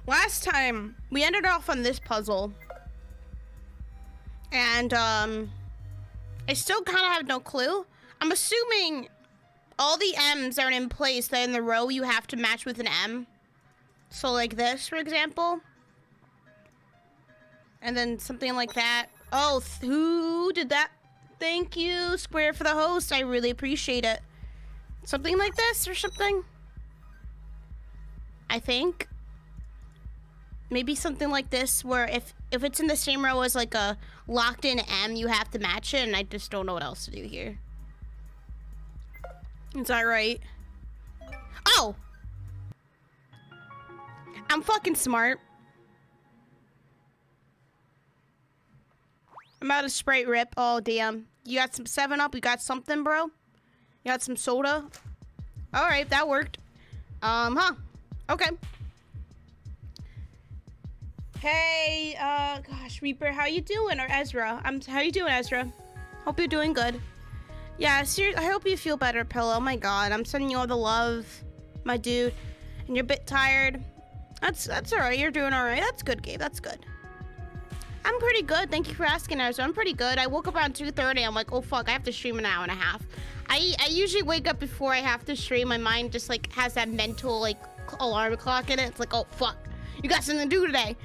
Last time, we ended off on this puzzle. And, I still kind of have no clue. I'm assuming all the M's are in place that in the row you have to match with an M. So like this, for example. And then something like that. Oh, who did that? Thank you, Square, for the host. I really appreciate it. Something like this or something? I think. Maybe something like this where if it's in the same row as like a locked in M, you have to match it, and I just don't know what else to do here. Is that right? Oh! I'm fucking smart. I'm out of Sprite Rip. Oh, damn. You got some 7-Up? You got something, bro? You got some soda? Alright, that worked. Okay. Hey, gosh, Reaper, how you doing? Or Ezra. How you doing, Ezra? Hope you're doing good. Yeah, seriously, I hope you feel better, Pillow. Oh my god, I'm sending you all the love, my dude. And you're a bit tired. That's alright, you're doing alright. That's good, Gabe, that's good. I'm pretty good, thank you for asking, Ezra. I'm pretty good. I woke up around 2:30, I'm like, oh fuck, I have to stream an hour and a half. I usually wake up before I have to stream. My mind just like has that mental like alarm clock in it. It's like, oh fuck, you got something to do today.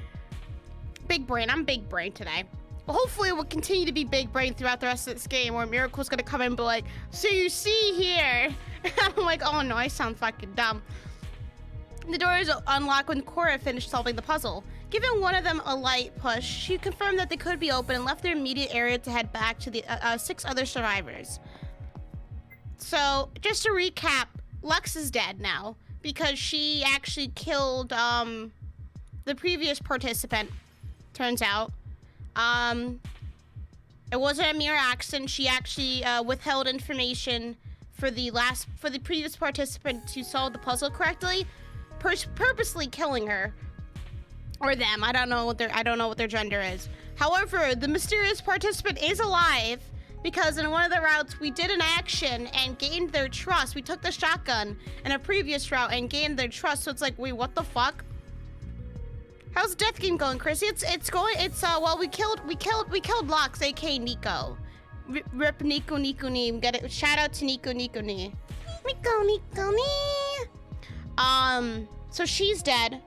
Big brain, I'm big brain today. Well, hopefully it will continue to be big brain throughout the rest of this game, where Miracle's gonna come in and be like, so you see here. I'm like, oh no, I sound fucking dumb. The doors unlock when Cora finished solving the puzzle. Giving one of them a light push, she confirmed that they could be open and left their immediate area to head back to the 6 other survivors. So, just to recap, Lux is dead now because she actually killed the previous participant, turns out. It wasn't a mere accident. She actually withheld information for the previous participant to solve the puzzle correctly, purposely killing her or them. I don't know what their gender is. However, the mysterious participant is alive because in one of the routes we did an action and gained their trust. We took the shotgun in a previous route and gained their trust. So it's like, wait, what the fuck? How's the death game going, Chrissy? Well, we killed Lux, aka Nico. Rip Nico Nee. Get it? Shout out to Nico Nee. Nico Nee. So she's dead.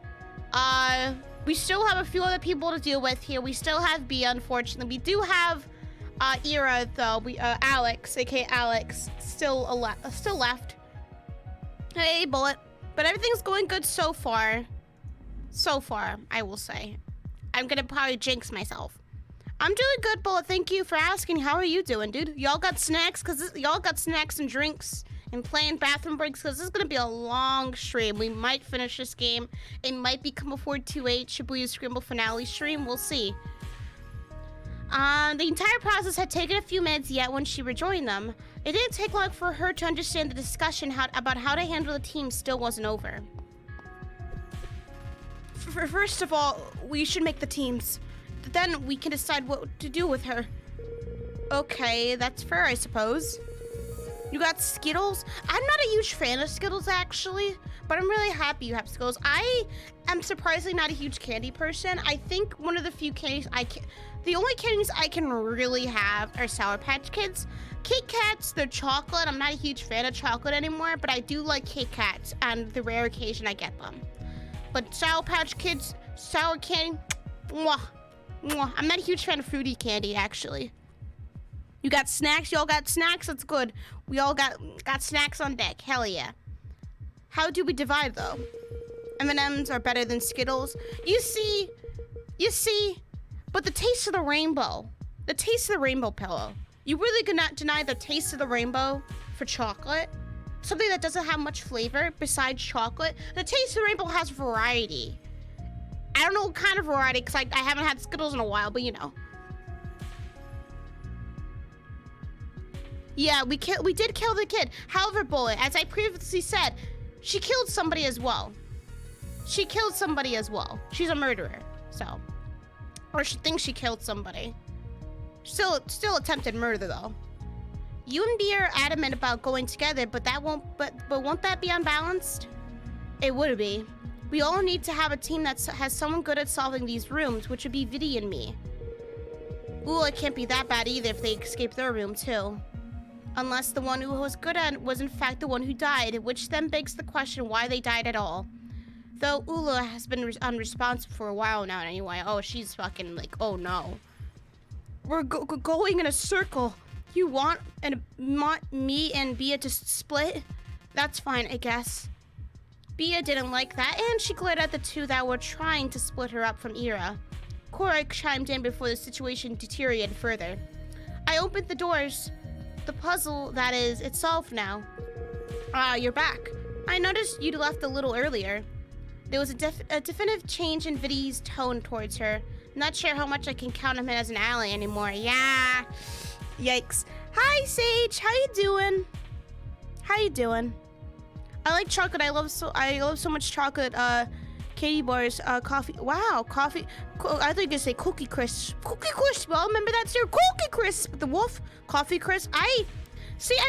We still have a few other people to deal with here. We still have B, unfortunately. We do have Ira though. Alex, aka Alex, still left. Hey, Bullet. But everything's going good so far. So far, I will say. I'm gonna probably jinx myself. I'm doing good, Bullet. Thank you for asking. How are you doing, dude? Y'all got snacks? Y'all got snacks and drinks and playing bathroom breaks? Because this is gonna be a long stream. We might finish this game. It might become a 428 Shibuya Scramble finale stream. We'll see. The entire process had taken a few minutes yet when she rejoined them. It didn't take long for her to understand the discussion about how to handle the team still wasn't over. First of all, we should make the teams. Then we can decide what to do with her. Okay, that's fair, I suppose. You got Skittles? I'm not a huge fan of Skittles, actually, but I'm really happy you have Skittles. I am surprisingly not a huge candy person. I think one of the few candies the only candies I can really have are Sour Patch Kids. Kit Kats, they're chocolate. I'm not a huge fan of chocolate anymore, but I do like Kit Kats on the rare occasion I get them. But Sour Patch Kids, sour candy, mwah, mwah. I'm not a huge fan of fruity candy, actually. You got snacks? Y'all got snacks? That's good. We all got snacks on deck. Hell yeah. How do we divide, though? M&Ms are better than Skittles. You see, but the taste of the rainbow. The taste of the rainbow, Pillow. You really cannot deny the taste of the rainbow for chocolate? Something that doesn't have much flavor besides chocolate. The taste of the rainbow has variety. I don't know what kind of variety, because I haven't had Skittles in a while, but you know. Yeah, we did kill the kid. However, Bullet, as I previously said, she killed somebody as well. She's a murderer, so. Or she thinks she killed somebody. Still attempted murder, though. You and B are adamant about going together, but won't that be unbalanced? It would be. We all need to have a team that has someone good at solving these rooms, which would be Viddy and me. Ooh, it can't be that bad either if they escape their room too. Unless the one who was good at it was in fact the one who died, which then begs the question why they died at all. Though Ula has been unresponsive for a while now anyway. Oh, she's fucking like, oh no. We're going in a circle. You want me and Bia to split? That's fine, I guess. Bia didn't like that, and she glared at the two that were trying to split her up from Ira. Cora chimed in before the situation deteriorated further. I opened the doors. The puzzle, that is, it's solved now. You're back. I noticed you'd left a little earlier. There was a definitive change in Viddy's tone towards her. Not sure how much I can count him as an ally anymore. Yeah. Yikes. Hi, Sage. How you doing? How you doing? I like chocolate. I love so much chocolate. Candy bars, coffee. Wow, coffee. I thought you were gonna say Cookie Crisp. Cookie Crisp. Well, remember that too. Cookie Crisp. The wolf. Coffee Crisp. I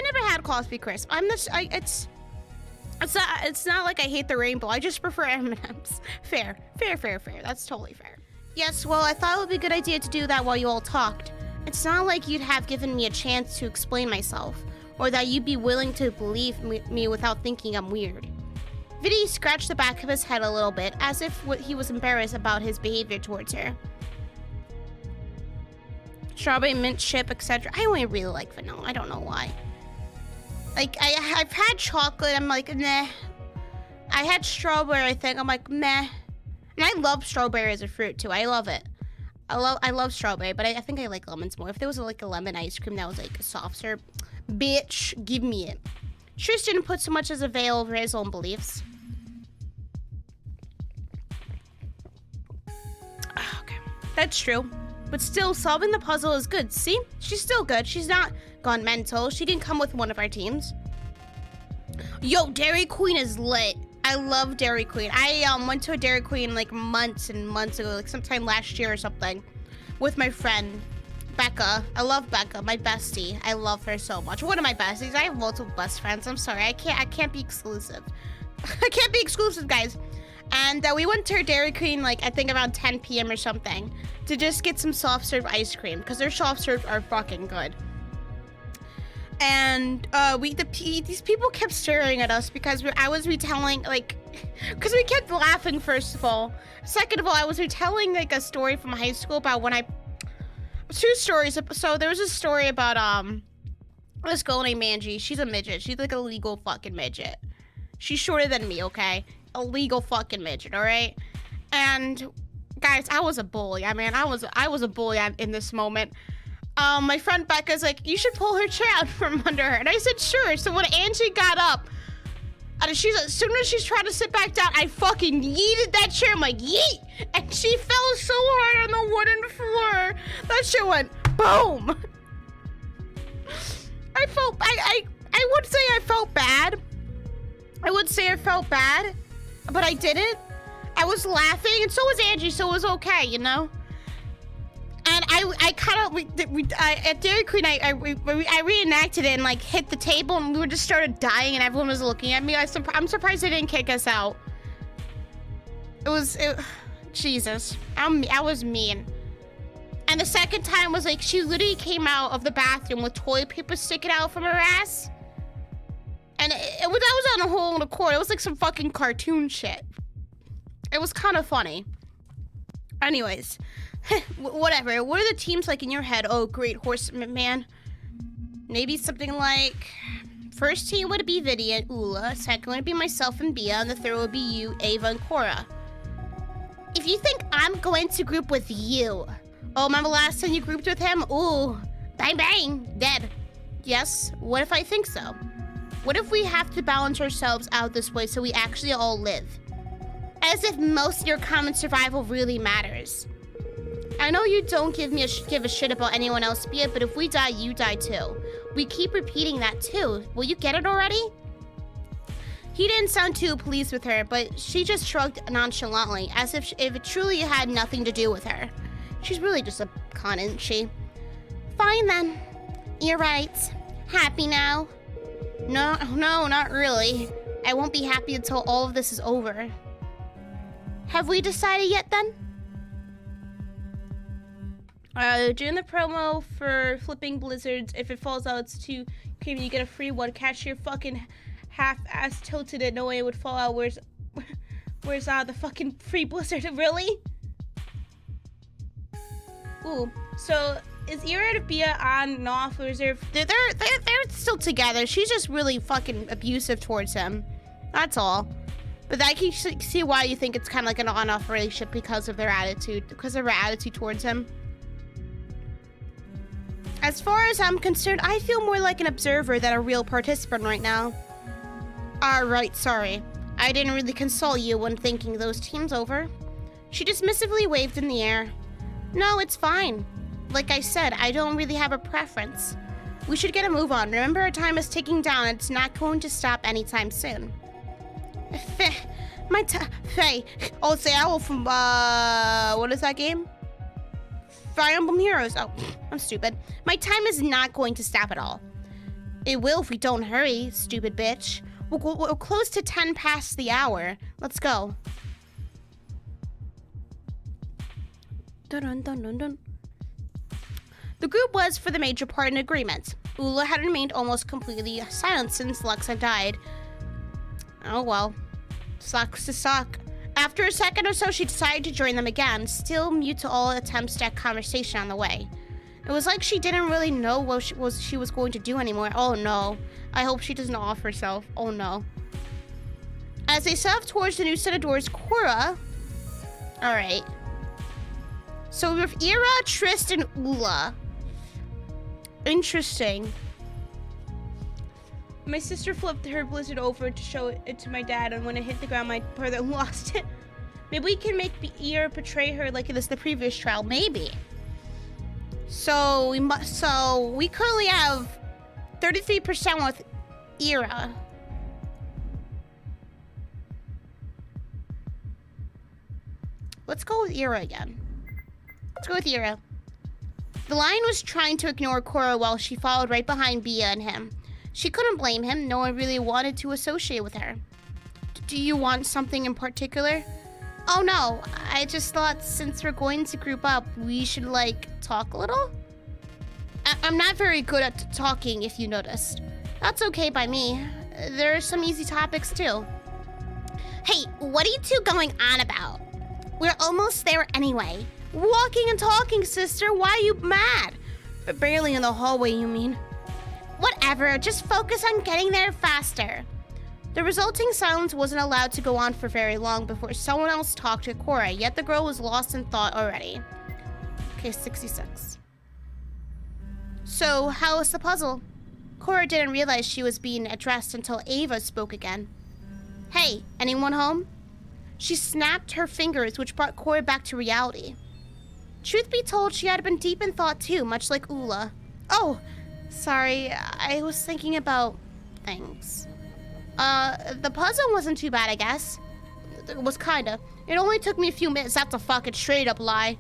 never had Coffee Crisp. It's not like I hate the rainbow. I just prefer M&Ms. Fair. That's totally fair. Yes, well, I thought it would be a good idea to do that while you all talked. It's not like you'd have given me a chance to explain myself, or that you'd be willing to believe me without thinking I'm weird. Viddy scratched the back of his head a little bit, as if he was embarrassed about his behavior towards her. Strawberry, mint chip, etc. I only really like vanilla. I don't know why. Like, I've had chocolate. I'm like, meh. I had strawberry, I think. I'm like, meh. And I love strawberry as a fruit, too. I love it. I love strawberry, but I think I like lemons more. If there was like a lemon ice cream that was like a soft serve, bitch, give me it. Tristan didn't put so much as a veil over his own beliefs. Okay, that's true. But still, solving the puzzle is good. See? She's still good. She's not gone mental. She can come with one of our teams. Yo, Dairy Queen is lit. I love Dairy Queen. I went to a Dairy Queen like months and months ago, like sometime last year or something, with my friend, Becca. I love Becca, my bestie. I love her so much. One of my besties. I have multiple best friends. I'm sorry. I can't be exclusive. I can't be exclusive, guys. And we went to Dairy Queen, like, I think around 10 p.m. or something, to just get some soft serve ice cream, because their soft serves are fucking good. And these people kept staring at us because I was retelling, like, because we kept laughing, first of all. Second of all, I was retelling, like, a story from high school about when two stories. So there was a story about, this girl named Angie. She's a midget. She's like a legal fucking midget. She's shorter than me, okay? A legal fucking midget, all right? And guys, I was a bully. I mean, I was a bully in this moment. My friend Becca's like, you should pull her chair out from under her, and I said sure. So when Angie got up, and as soon as she's trying to sit back down, I fucking yeeted that chair. I'm like, yeet, and she fell so hard on the wooden floor that shit went boom. I would say I felt bad. But I didn't. I was laughing, and so was Angie, so it was okay, you know? And I kind of, at Dairy Queen, I reenacted it and, like, hit the table, and we just started dying, and everyone was looking at me. I'm surprised they didn't kick us out. Jesus. I was mean. And the second time was, like, she literally came out of the bathroom with toilet paper sticking out from her ass. And that was on a whole accord. It was like some fucking cartoon shit. It was kind of funny. Anyways, whatever. What are the teams like in your head? Oh, great horseman. Maybe something like, first team would be Viddy and Ula. Second would be myself and Bia. And the third would be you, Ava, and Cora. If you think I'm going to group with you. Oh, remember last time you grouped with him? Ooh, bang, bang, dead. Yes, what if I think so? What if we have to balance ourselves out this way so we actually all live? As if most of your common survival really matters. I know you don't give a shit about anyone else, but if we die, you die too. We keep repeating that too. Will you get it already? He didn't sound too pleased with her, but she just shrugged nonchalantly, as if it truly had nothing to do with her. She's really just a con, isn't she? Fine then. You're right. Happy now? No, not really. I won't be happy until all of this is over. Have we decided yet then? During the promo for flipping blizzards, if it falls out, it's too creamy, you get a free one. Catch your fucking half-ass tilted it, no way it would fall out. Where's the fucking free blizzard? Really? Ooh, so is Ira and Bia on and off, or is there? They're still together. She's just really fucking abusive towards him. That's all. But I can see why you think it's kind of like an on-off relationship because of their attitude, towards him. As far as I'm concerned, I feel more like an observer than a real participant right now. Right, sorry. I didn't really consult you when thinking those teams over. She dismissively waved in the air. No, it's fine. Like I said, I don't really have a preference. We should get a move on. Remember, our time is ticking down and it's not going to stop anytime soon. Faye. Oh, say I will from, what is that game? Fire Emblem Heroes. Oh, I'm stupid. My time is not going to stop at all. It will if we don't hurry, stupid bitch. We're close to 10 past the hour. Let's go. Dun dun dun dun dun. The group was, for the major part, in agreement. Ula had remained almost completely silent since Lux had died. Oh well. Sucks to suck. After a second or so, she decided to join them again, still mute to all attempts at conversation on the way. It was like she didn't really know what she was going to do anymore. Oh no. I hope she doesn't off herself. Oh no. As they set off towards the new set of doors, Cora... Alright. So we have Ira, Trist, and Ula. Interesting. My sister flipped her blizzard over to show it to my dad, and when it hit the ground, my brother lost it. Maybe we can make Ira betray her like it is the previous trial. Maybe. So we currently have 33% with Ira. Let's go with Ira again. Let's go with Ira. The lion was trying to ignore Cora while she followed right behind Bia and him. She couldn't blame him. No one really wanted to associate with her. Do you want something in particular? Oh no, I just thought since we're going to group up, we should like talk a little? I'm not very good at talking, if you noticed. That's okay by me. There are some easy topics too. Hey, what are you two going on about? We're almost there anyway. Walking and talking, sister. Why are you mad? But barely in the hallway, you mean? Whatever, just focus on getting there faster. The resulting silence wasn't allowed to go on for very long before someone else talked to Cora, yet the girl was lost in thought already. Okay, 66. So, how was the puzzle? Cora didn't realize she was being addressed until Ava spoke again. Hey, anyone home? She snapped her fingers, which brought Cora back to reality. Truth be told, she had been deep in thought too, much like Ula. Oh, sorry, I was thinking about things. The puzzle wasn't too bad, I guess. It was kinda. It only took me a few minutes, that's a fucking straight up lie.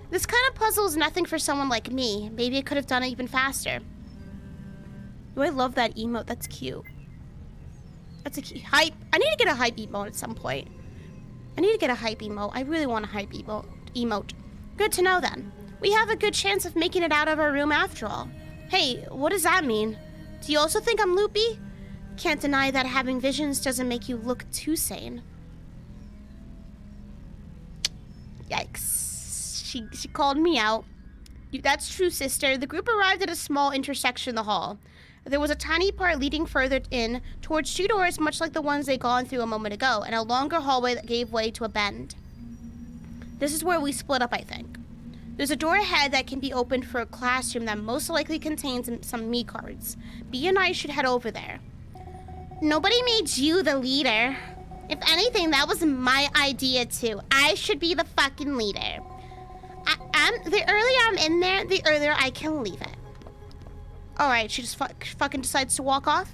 This kind of puzzle is nothing for someone like me. Maybe I could have done it even faster. Oh, I love that emote, that's cute. That's a cute hype. I need to get a hype emote at some point. I need to get a hype emote. I really want a hype emote. Good to know then. We have a good chance of making it out of our room after all. Hey, what does that mean? Do you also think I'm loopy? Can't deny that having visions doesn't make you look too sane. Yikes. She called me out. That's true, sister. The group arrived at a small intersection in the hall. There was a tiny part leading further in towards two doors much like the ones they'd gone through a moment ago, and a longer hallway that gave way to a bend. This is where we split up, I think. There's a door ahead that can be opened for a classroom that most likely contains some me cards. Bea and I should head over there. Nobody made you the leader. If anything, that was my idea too. I should be the fucking leader. The earlier I'm in there, the earlier I can leave it. Alright, she just fucking decides to walk off?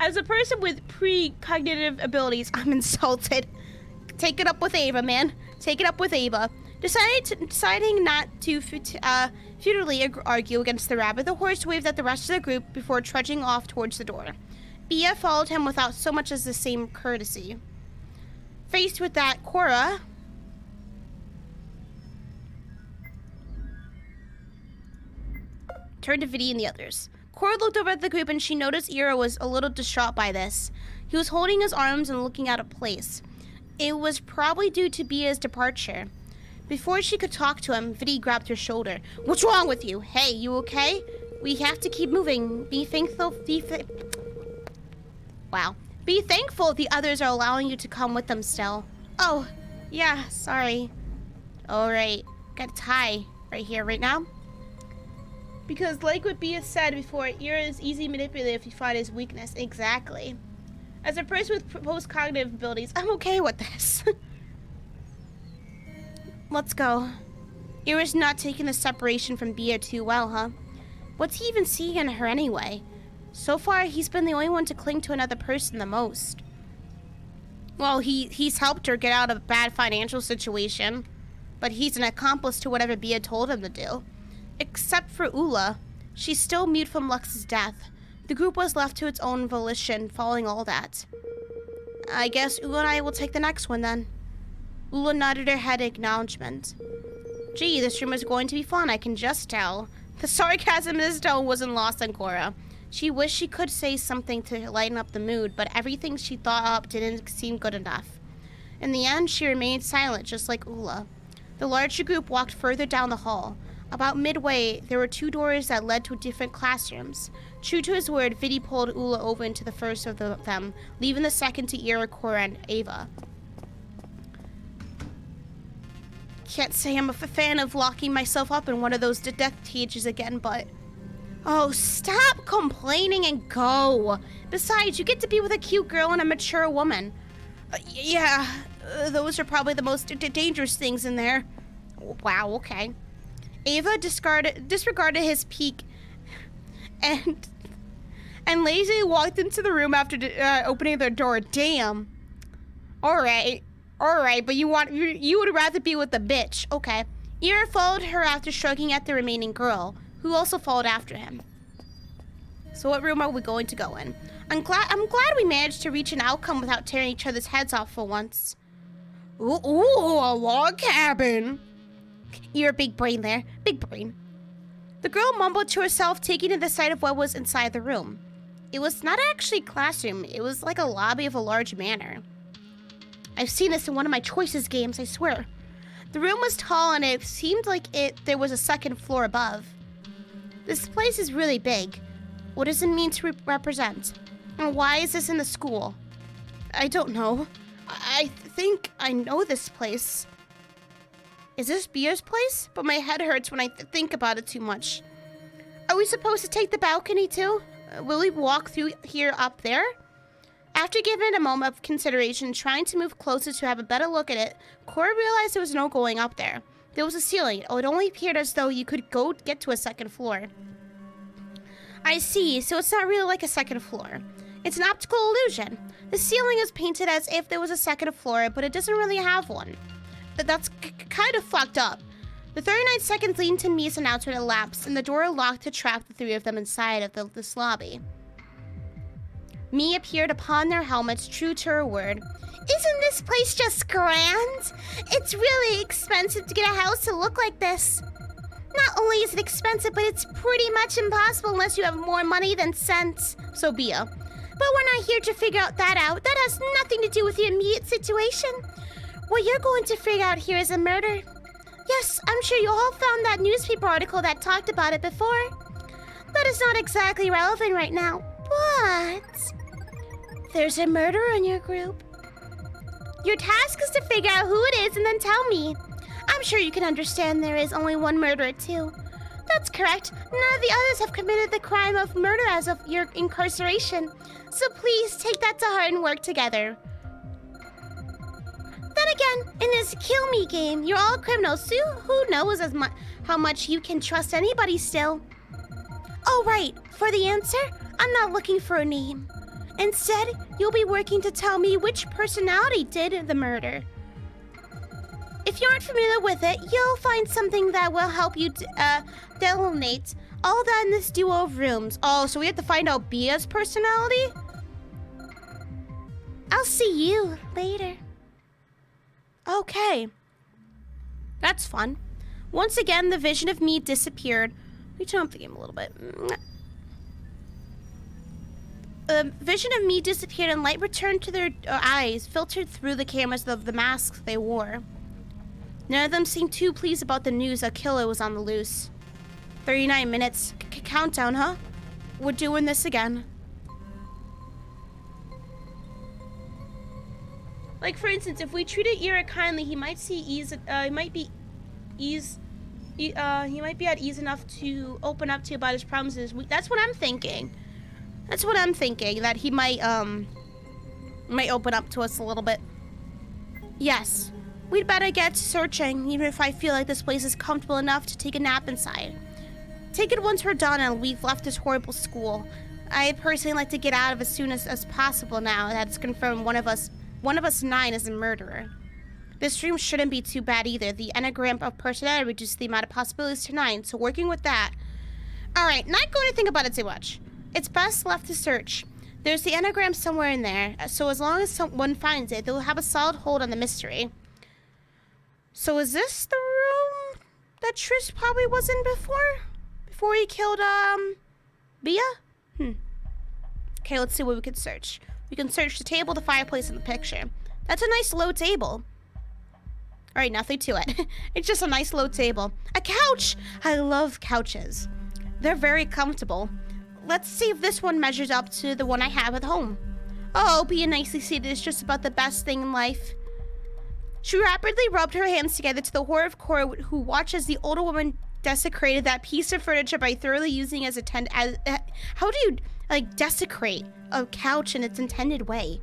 As a person with precognitive abilities, I'm insulted. Take it up with Ava, man. Take it up with Ava. Deciding not to futilely argue against the rabbit, the horse waved at the rest of the group before trudging off towards the door. Bea followed him without so much as the same courtesy. faced with that, Cora turned to Vidi and the others. Cora looked over at the group and she noticed Ira was a little distraught by this. He was holding his arms and looking out of place. It was probably due to Bia's departure. Before she could talk to him, Vidi grabbed her shoulder. What's wrong with you? Hey, you okay? We have to keep moving. Be thankful. Wow. Be thankful the others are allowing you to come with them still. Oh, yeah, sorry. All right. Got a tie right here, right now. Because like what Bia said before, Ira is easy manipulative if you find his weakness. Exactly. As a person with post-cognitive abilities, I'm okay with this. Let's go. Ira's not taking the separation from Bia too well, huh? What's he even seeing in her anyway? So far, he's been the only one to cling to another person the most. Well, he's helped her get out of a bad financial situation, but he's an accomplice to whatever Bia told him to do. Except for Ula. She's still mute from Lux's death. The group was left to its own volition following all that. I guess Ula and I will take the next one then. Ula nodded her head in acknowledgement. Gee, this room is going to be fun, I can just tell. The sarcasm in his tone wasn't lost on Cora. She wished she could say something to lighten up the mood, but everything she thought up didn't seem good enough. In the end, she remained silent, just like Ula. The larger group walked further down the hall. About midway, there were 2 doors that led to different classrooms. True to his word, Vidi pulled Ula over into the first of them, leaving the second to Ira, Cora, and Ava. Can't say I'm a fan of locking myself up in one of those death cages again, but... Oh, stop complaining and go! Besides, you get to be with a cute girl and a mature woman. Those are probably the most dangerous things in there. Wow, okay. Ava disregarded his peek and lazily walked into the room after opening the door. Damn. All right, but you would rather be with the bitch. Okay. Ira followed her after shrugging at the remaining girl, who also followed after him. So what room are we going to go in? I'm glad we managed to reach an outcome without tearing each other's heads off for once. Ooh, a log cabin. You're a big brain there. Big brain. The girl mumbled to herself, taking in the sight of what was inside the room. It was not actually a classroom. It was like a lobby of a large manor. I've seen this in one of my choices games, I swear. The room was tall and it seemed like there was a second floor above. This place is really big. What does it mean to represent? And why is this in the school? I don't know. I think I know this place. Is this Bia's place? But my head hurts when I think about it too much. Are we supposed to take the balcony too? Will we walk through here up there? After giving it a moment of consideration, trying to move closer to have a better look at it, Cora realized there was no going up there. There was a ceiling. Oh, it only appeared as though you could get to a second floor. I see, so it's not really like a second floor. It's an optical illusion. The ceiling is painted as if there was a second floor, but it doesn't really have one. That's kind of fucked up. The 39 seconds leading to Mia's announcement elapsed, and the door locked to trap the 3 of them inside of this lobby. Mia appeared upon their helmets, true to her word. Isn't this place just grand? It's really expensive to get a house to look like this. Not only is it expensive, but it's pretty much impossible unless you have more money than sense. So Bia. But we're not here to figure that out. That has nothing to do with the immediate situation. What you're going to figure out here is a murder. Yes, I'm sure you all found that newspaper article that talked about it before. That is not exactly relevant right now, but there's a murderer in your group. Your task is to figure out who it is and then tell me. I'm sure you can understand there is only one murderer too. That's correct. None of the others have committed the crime of murder as of your incarceration. So please take that to heart and work together. Then again, in this kill me game, you're all criminals, so who knows how much you can trust anybody still. Oh right, for the answer, I'm not looking for a name. Instead, you'll be working to tell me which personality did the murder. If you aren't familiar with it, you'll find something that will help you delineate all that in this duo of rooms. Oh, so we have to find out Bia's personality? I'll see you later. Okay. That's fun. Once again, the vision of me disappeared. Let me turn up the game a little bit. The vision of me disappeared and light returned to their eyes, filtered through the cameras of the masks they wore. None of them seemed too pleased about the news a killer was on the loose. 39 minutes. Countdown, huh? We're doing this again. Like, for instance, if we treated Ira kindly, he might see ease. He might be at ease enough to open up to you about his problems. That's what I'm thinking. That's what I'm thinking. That he might open up to us a little bit. Yes, we'd better get searching, even if I feel like this place is comfortable enough to take a nap inside. Take it once we're done and we've left this horrible school. I personally like to get out of as soon as possible now that it's confirmed one of us 9 is a murderer. This dream shouldn't be too bad either. The enneagram of personality reduces the amount of possibilities to 9, so working with that. Alright, not going to think about it too much. It's best left to search. There's the enneagram somewhere in there, so as long as someone finds it, they'll have a solid hold on the mystery. So is this the room that Trish probably was in before? Before he killed, Bia? Okay, let's see what we can search. We can search the table, the fireplace, and the picture. That's a nice low table. Alright, nothing to it. It's just a nice low table. A couch! I love couches. They're very comfortable. Let's see if this one measures up to the one I have at home. Oh, being nicely seated is just about the best thing in life. She rapidly rubbed her hands together to the horror of Cora, who watched as the older woman desecrated that piece of furniture by thoroughly using it as how do you, like, desecrate a couch in its intended way?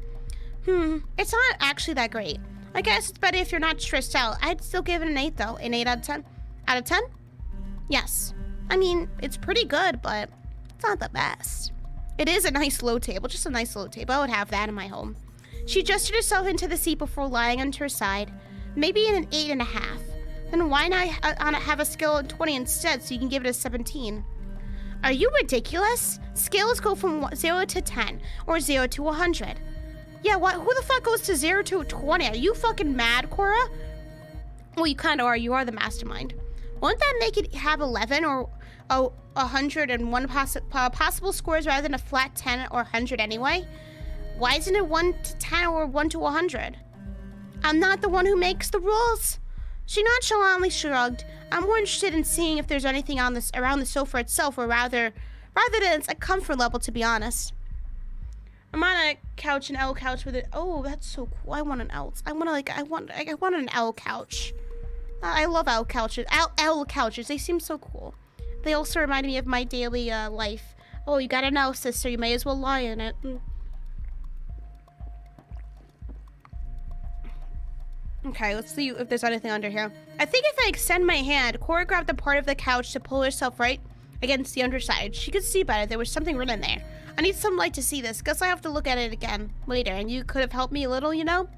It's not actually that great. I guess it's better if you're not stressed out. I'd still give it an 8, though. An 8 out of 10? Out of 10? Yes. I mean, it's pretty good, but it's not the best. It is a nice low table, just a nice low table. I would have that in my home. She adjusted herself into the seat before lying onto her side. Maybe an 8.5. Then why not have a scale of 20 instead so you can give it a 17? Are you ridiculous? Scales go from 0 to 10 or 0 to 100. Yeah, what? Who the fuck goes to 0 to 20? Are you fucking mad, Cora? Well, you kind of are. You are the mastermind. Won't that make it have 11 or 101 possible scores rather than a flat 10 or 100 anyway? Why isn't it 1 to 10 or 1 to 100? I'm not the one who makes the rules. She nonchalantly shrugged. I'm more interested in seeing if there's anything on this around the sofa itself, or rather than its a comfort level, to be honest. I'm on a couch, an L couch with it. Oh, that's so cool. I want an L. I want an L couch. I love L couches. L couches. They seem so cool. They also remind me of my daily life. Oh, you got an L, sister. You may as well lie in it. Okay, let's see if there's anything under here. I think if I extend my hand, Cora grabbed the part of the couch to pull herself right against the underside. She could see better. There was something written there. I need some light to see this. Guess I have to look at it again later, and you could have helped me a little, you know?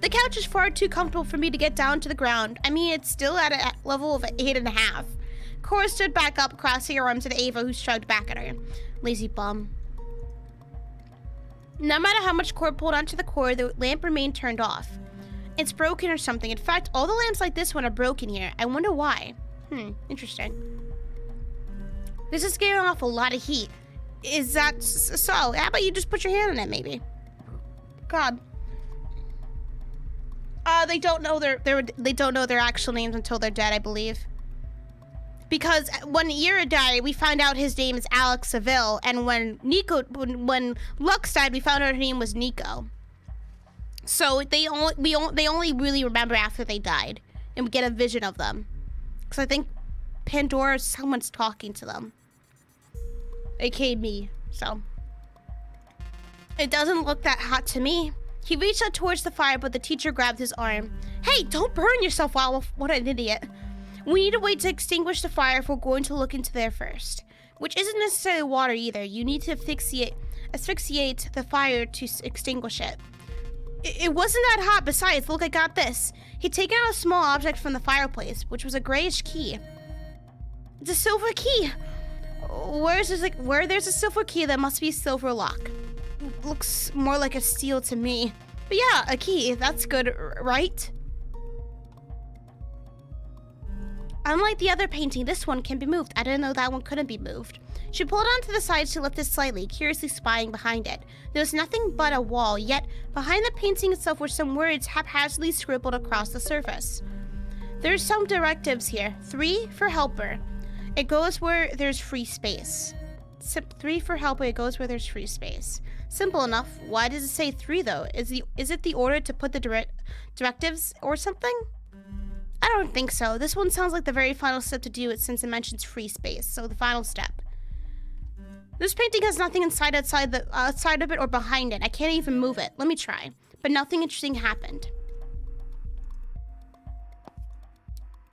The couch is far too comfortable for me to get down to the ground. I mean, it's still at a level of 8.5. Cora stood back up, crossing her arms at Ava, who shrugged back at her. Lazy bum. No matter how much Cora pulled onto the cord, the lamp remained turned off. It's broken or something. In fact, all the lamps like this one are broken here. I wonder why. Interesting. This is giving off a lot of heat. Is that so? How about you just put your hand on it, maybe? God. They don't know their actual names until they're dead, I believe. Because when Ira died, we found out his name is Alex Seville, and when Lux died, we found out her name was Nico. So they only really remember after they died, and we get a vision of them. Because I think Pandora, someone's talking to them. AKA me, so. It doesn't look that hot to me. He reached out towards the fire, but the teacher grabbed his arm. Hey, don't burn yourself, Olive. What an idiot. We need a way to extinguish the fire if we're going to look into there first. Which isn't necessarily water either. You need to asphyxiate the fire to extinguish it. It wasn't that hot. Besides, look, I got this. He'd taken out a small object from the fireplace, which was a grayish key. It's a silver key. Where there's a silver key, there must be a silver lock. Looks more like a steel to me. But yeah, a key. That's good, right? Unlike the other painting, this one can be moved. I didn't know that one couldn't be moved. She pulled onto the sides to lift it slightly, curiously spying behind it. There was nothing but a wall, yet behind the painting itself were some words haphazardly scribbled across the surface. There's some directives here. 3 for helper. It goes where there's free space. 3 for helper, it goes where there's free space. Simple enough. Why does it say 3 though? Is it the order to put the directives or something? I don't think so. This one sounds like the very final step to do it since it mentions free space. So the final step. This painting has nothing outside of it or behind it. I can't even move it. Let me try. But nothing interesting happened.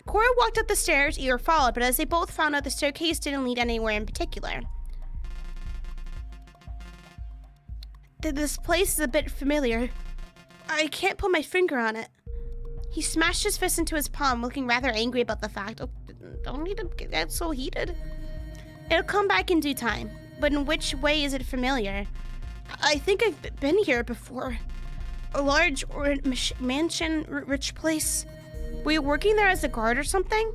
Cora walked up the stairs, Eeyore followed, but as they both found out, the staircase didn't lead anywhere in particular. This place is a bit familiar. I can't put my finger on it. He smashed his fist into his palm, looking rather angry about the fact. Oh, don't need to get so heated. It'll come back in due time. But in which way is it familiar? I think I've been here before. A large mansion, rich place. Were you working there as a guard or something?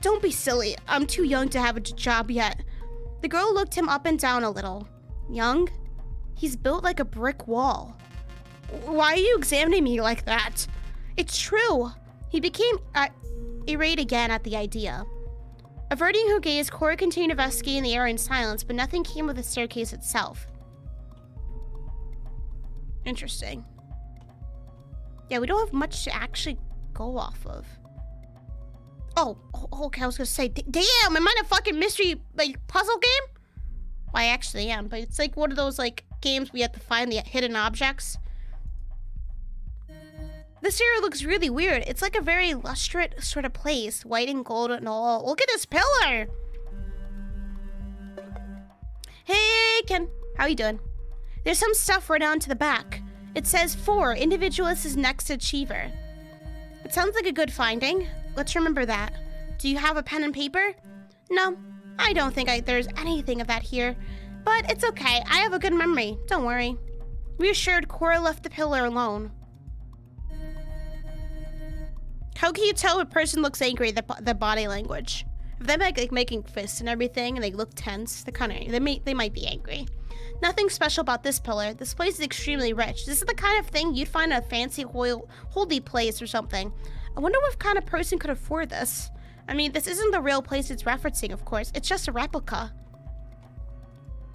Don't be silly. I'm too young to have a job yet. The girl looked him up and down a little. Young? He's built like a brick wall. Why are you examining me like that? It's true. He became irate again at the idea. Averting her gaze, Cora continued investigating the area in silence, but nothing came of the staircase itself. Interesting. Yeah, we don't have much to actually go off of. Oh, okay, I was gonna say, damn, am I in a fucking mystery, like, puzzle game? Well, I actually am, but it's like one of those, like, games we have to find the hidden objects. This area looks really weird. It's like a very lustrous sort of place. White and gold and all. Look at this pillar! Hey, Ken. How you doing? There's some stuff right on to the back. It says 4. Individualist is next achiever. It sounds like a good finding. Let's remember that. Do you have a pen and paper? No, I don't think there's anything of that here. But it's okay. I have a good memory. Don't worry. Reassured, Cora left the pillar alone. How can you tell if a person looks angry? The body language. If they're like making fists and everything, and they look tense, they might be angry. Nothing special about this pillar. This place is extremely rich. This is the kind of thing you'd find in a fancy holy place or something. I wonder what kind of person could afford this. I mean, this isn't the real place it's referencing, of course. It's just a replica.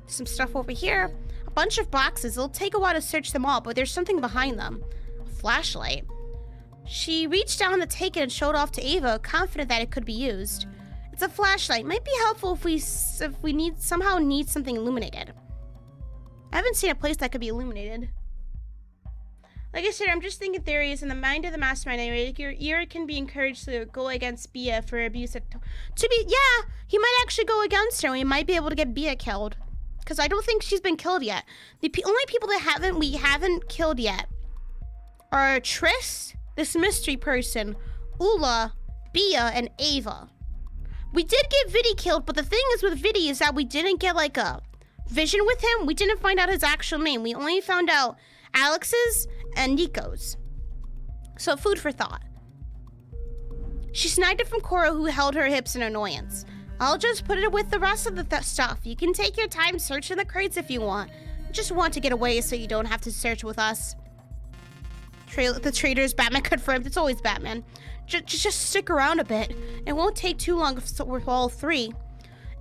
Some stuff over here. A bunch of boxes. It'll take a while to search them all, but there's something behind them. A flashlight. She reached down to take it and showed off to Ava, confident that it could be used. It's a flashlight. Might be helpful if we somehow need something illuminated. I haven't seen a place that could be illuminated. Like I said, I'm just thinking theories. In the mind of the mastermind, anyway, your ear can be encouraged to go against Bia for abuse. Yeah, he might actually go against her. We might be able to get Bia killed, because I don't think she's been killed yet. The only people that we haven't killed yet are Triss, this mystery person, Ula, Bia, and Ava. We did get Viddy killed, but the thing is with Viddy is that we didn't get like a vision with him. We didn't find out his actual name. We only found out Alex's and Nico's. So food for thought. She snagged it from Cora, who held her hips in annoyance. I'll just put it with the rest of the stuff. You can take your time searching the crates if you want. Just want to get away so you don't have to search with us. The traitors, Batman confirmed. It's always Batman. Just stick around a bit. It won't take too long with all 3.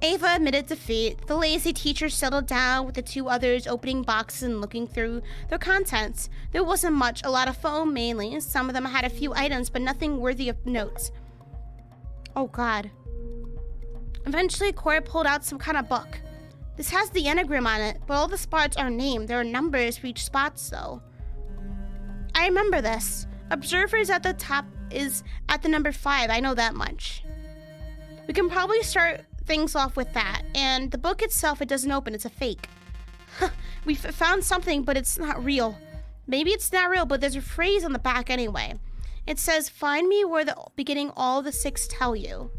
Ava admitted defeat. The lazy teacher settled down with the 2 others, opening boxes and looking through their contents. There wasn't much, a lot of foam mainly. Some of them had a few items, but nothing worthy of notes. Oh God. Eventually, Cora pulled out some kind of book. This has the enneagram on it, but all the spots are named. There are numbers for each spot, though. I remember this. Observers at the top is at the number 5. I know that much. We can probably start things off with that. And the book itself, it doesn't open. It's a fake. We found something, but it's not real. Maybe it's not real, but there's a phrase on the back anyway. It says, find me where the beginning all the 6 tell you.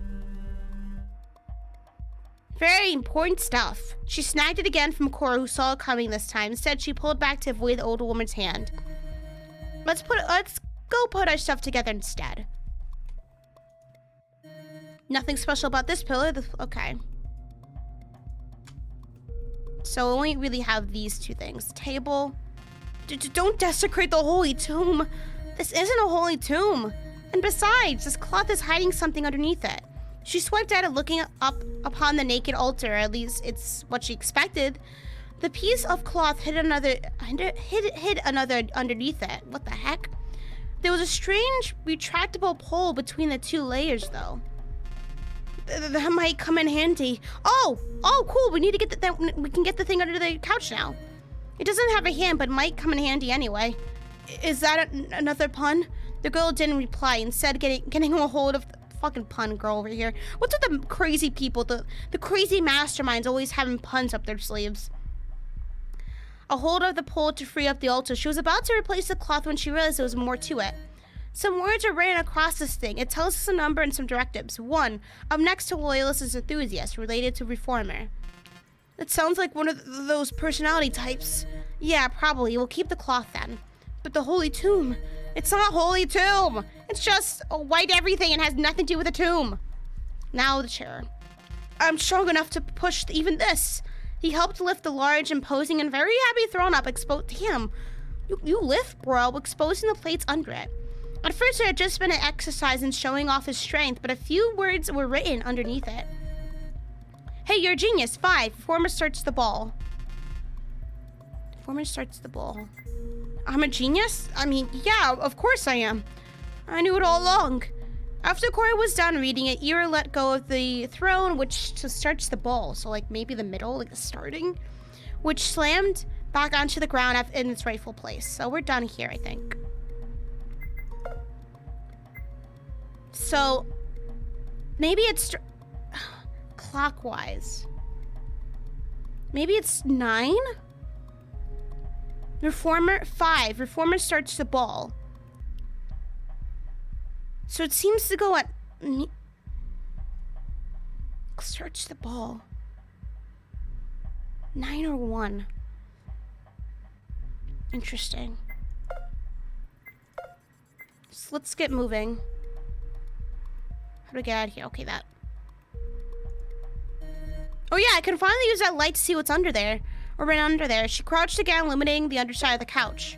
Very important stuff. She snagged it again from Cora, who saw it coming this time. Instead, she pulled back to avoid the old woman's hand. Let's go put our stuff together instead. Nothing special about this pillar. Okay. So we only really have these two things. Table. Don't desecrate the holy tomb. This isn't a holy tomb. And besides, this cloth is hiding something underneath it. She swiped at it, looking up upon the naked altar. At least it's what she expected. The piece of cloth hid another underneath it. What the heck? There was a strange retractable pole between the two layers, though. That might come in handy. Oh, cool. We need to get we can get the thing under the couch now. It doesn't have a hand, but might come in handy anyway. Is that another pun? The girl didn't reply, instead getting a hold of the fucking pun girl over here. What's with the crazy people, the crazy masterminds always having puns up their sleeves? A hold of the pole to free up the altar. She was about to replace the cloth when she realized there was more to it. Some words are written across this thing. It tells us a number and some directives. 1, up next to loyalist is enthusiast, related to reformer. It sounds like one of those personality types. Yeah, probably. We'll keep the cloth then. But the holy tomb. It's not holy tomb. It's just a white everything and has nothing to do with a tomb. Now the chair. I'm strong enough to push even this. He helped lift the large, imposing, and very heavy throne up. Damn. You lift, bro, exposing the plates under it. At first, it had just been an exercise in showing off his strength, but a few words were written underneath it. Hey, you're a genius. 5. Reformer starts the ball. Reformer starts the ball. I'm a genius? I mean, yeah, of course I am. I knew it all along. After Corey was done reading it, Ira let go of the throne, which starts the ball. So, like, maybe the middle, like the starting, which slammed back onto the ground in its rightful place. So we're done here, I think. So, maybe it's clockwise. Maybe it's 9? Reformer, 5. Reformer starts the ball. So it seems to go at... Starts the ball. 9 or 1. Interesting. So let's get moving. How do I get out of here? Okay, that. Oh yeah, I can finally use that light to see what's under there. Or right under there. She crouched again, illuminating the underside of the couch.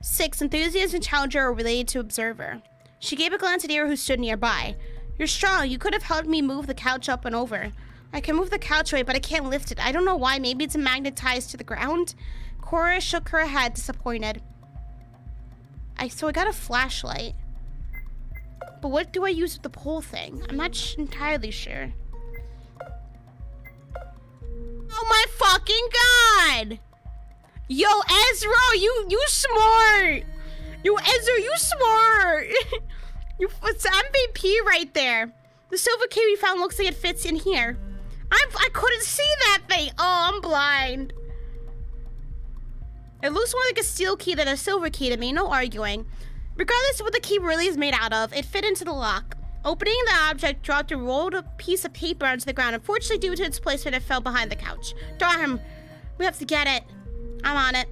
6. Enthusiast and challenger are related to observer. She gave a glance at Ira, who stood nearby. You're strong. You could have helped me move the couch up and over. I can move the couch away, but I can't lift it. I don't know why. Maybe it's magnetized to the ground. Cora shook her head, disappointed. So I got a flashlight. But what do I use with the pole thing? I'm not entirely sure. Oh my fucking god! Yo, Ezra, you smart! Yo, Ezra, you smart! It's MVP right there. The silver key we found looks like it fits in here. I couldn't see that thing. Oh, I'm blind. It looks more like a steel key than a silver key to me, no arguing. Regardless of what the key really is made out of, it fit into the lock. Opening the object dropped a rolled piece of paper onto the ground. Unfortunately, due to its placement, it fell behind the couch. Darn, we have to get it. I'm on it.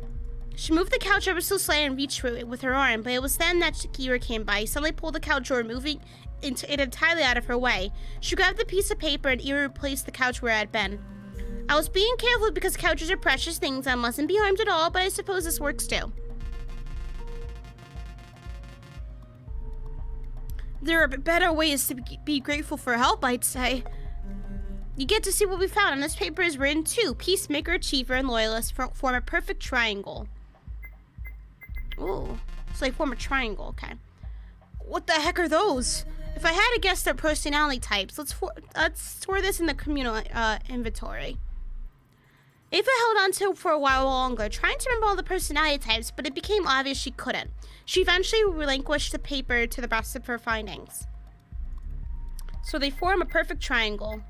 She moved the couch ever so slightly and reached for it with her arm, but it was then that Shakira came by. He suddenly pulled the couch over, moving it entirely out of her way. She grabbed the piece of paper and Ira replaced the couch where it had been. I was being careful because couches are precious things and mustn't be harmed at all, but I suppose this works too. There are better ways to be grateful for help, I'd say. You get to see what we found, and this paper is written too. Peacemaker, achiever, and loyalist form a perfect triangle. Ooh, so they form a triangle, okay. What the heck are those? If I had to guess their personality types, let's store this in the communal inventory. Ava held on to it for a while longer, trying to remember all the personality types, but it became obvious she couldn't. She eventually relinquished the paper to the rest of her findings. So they form a perfect triangle.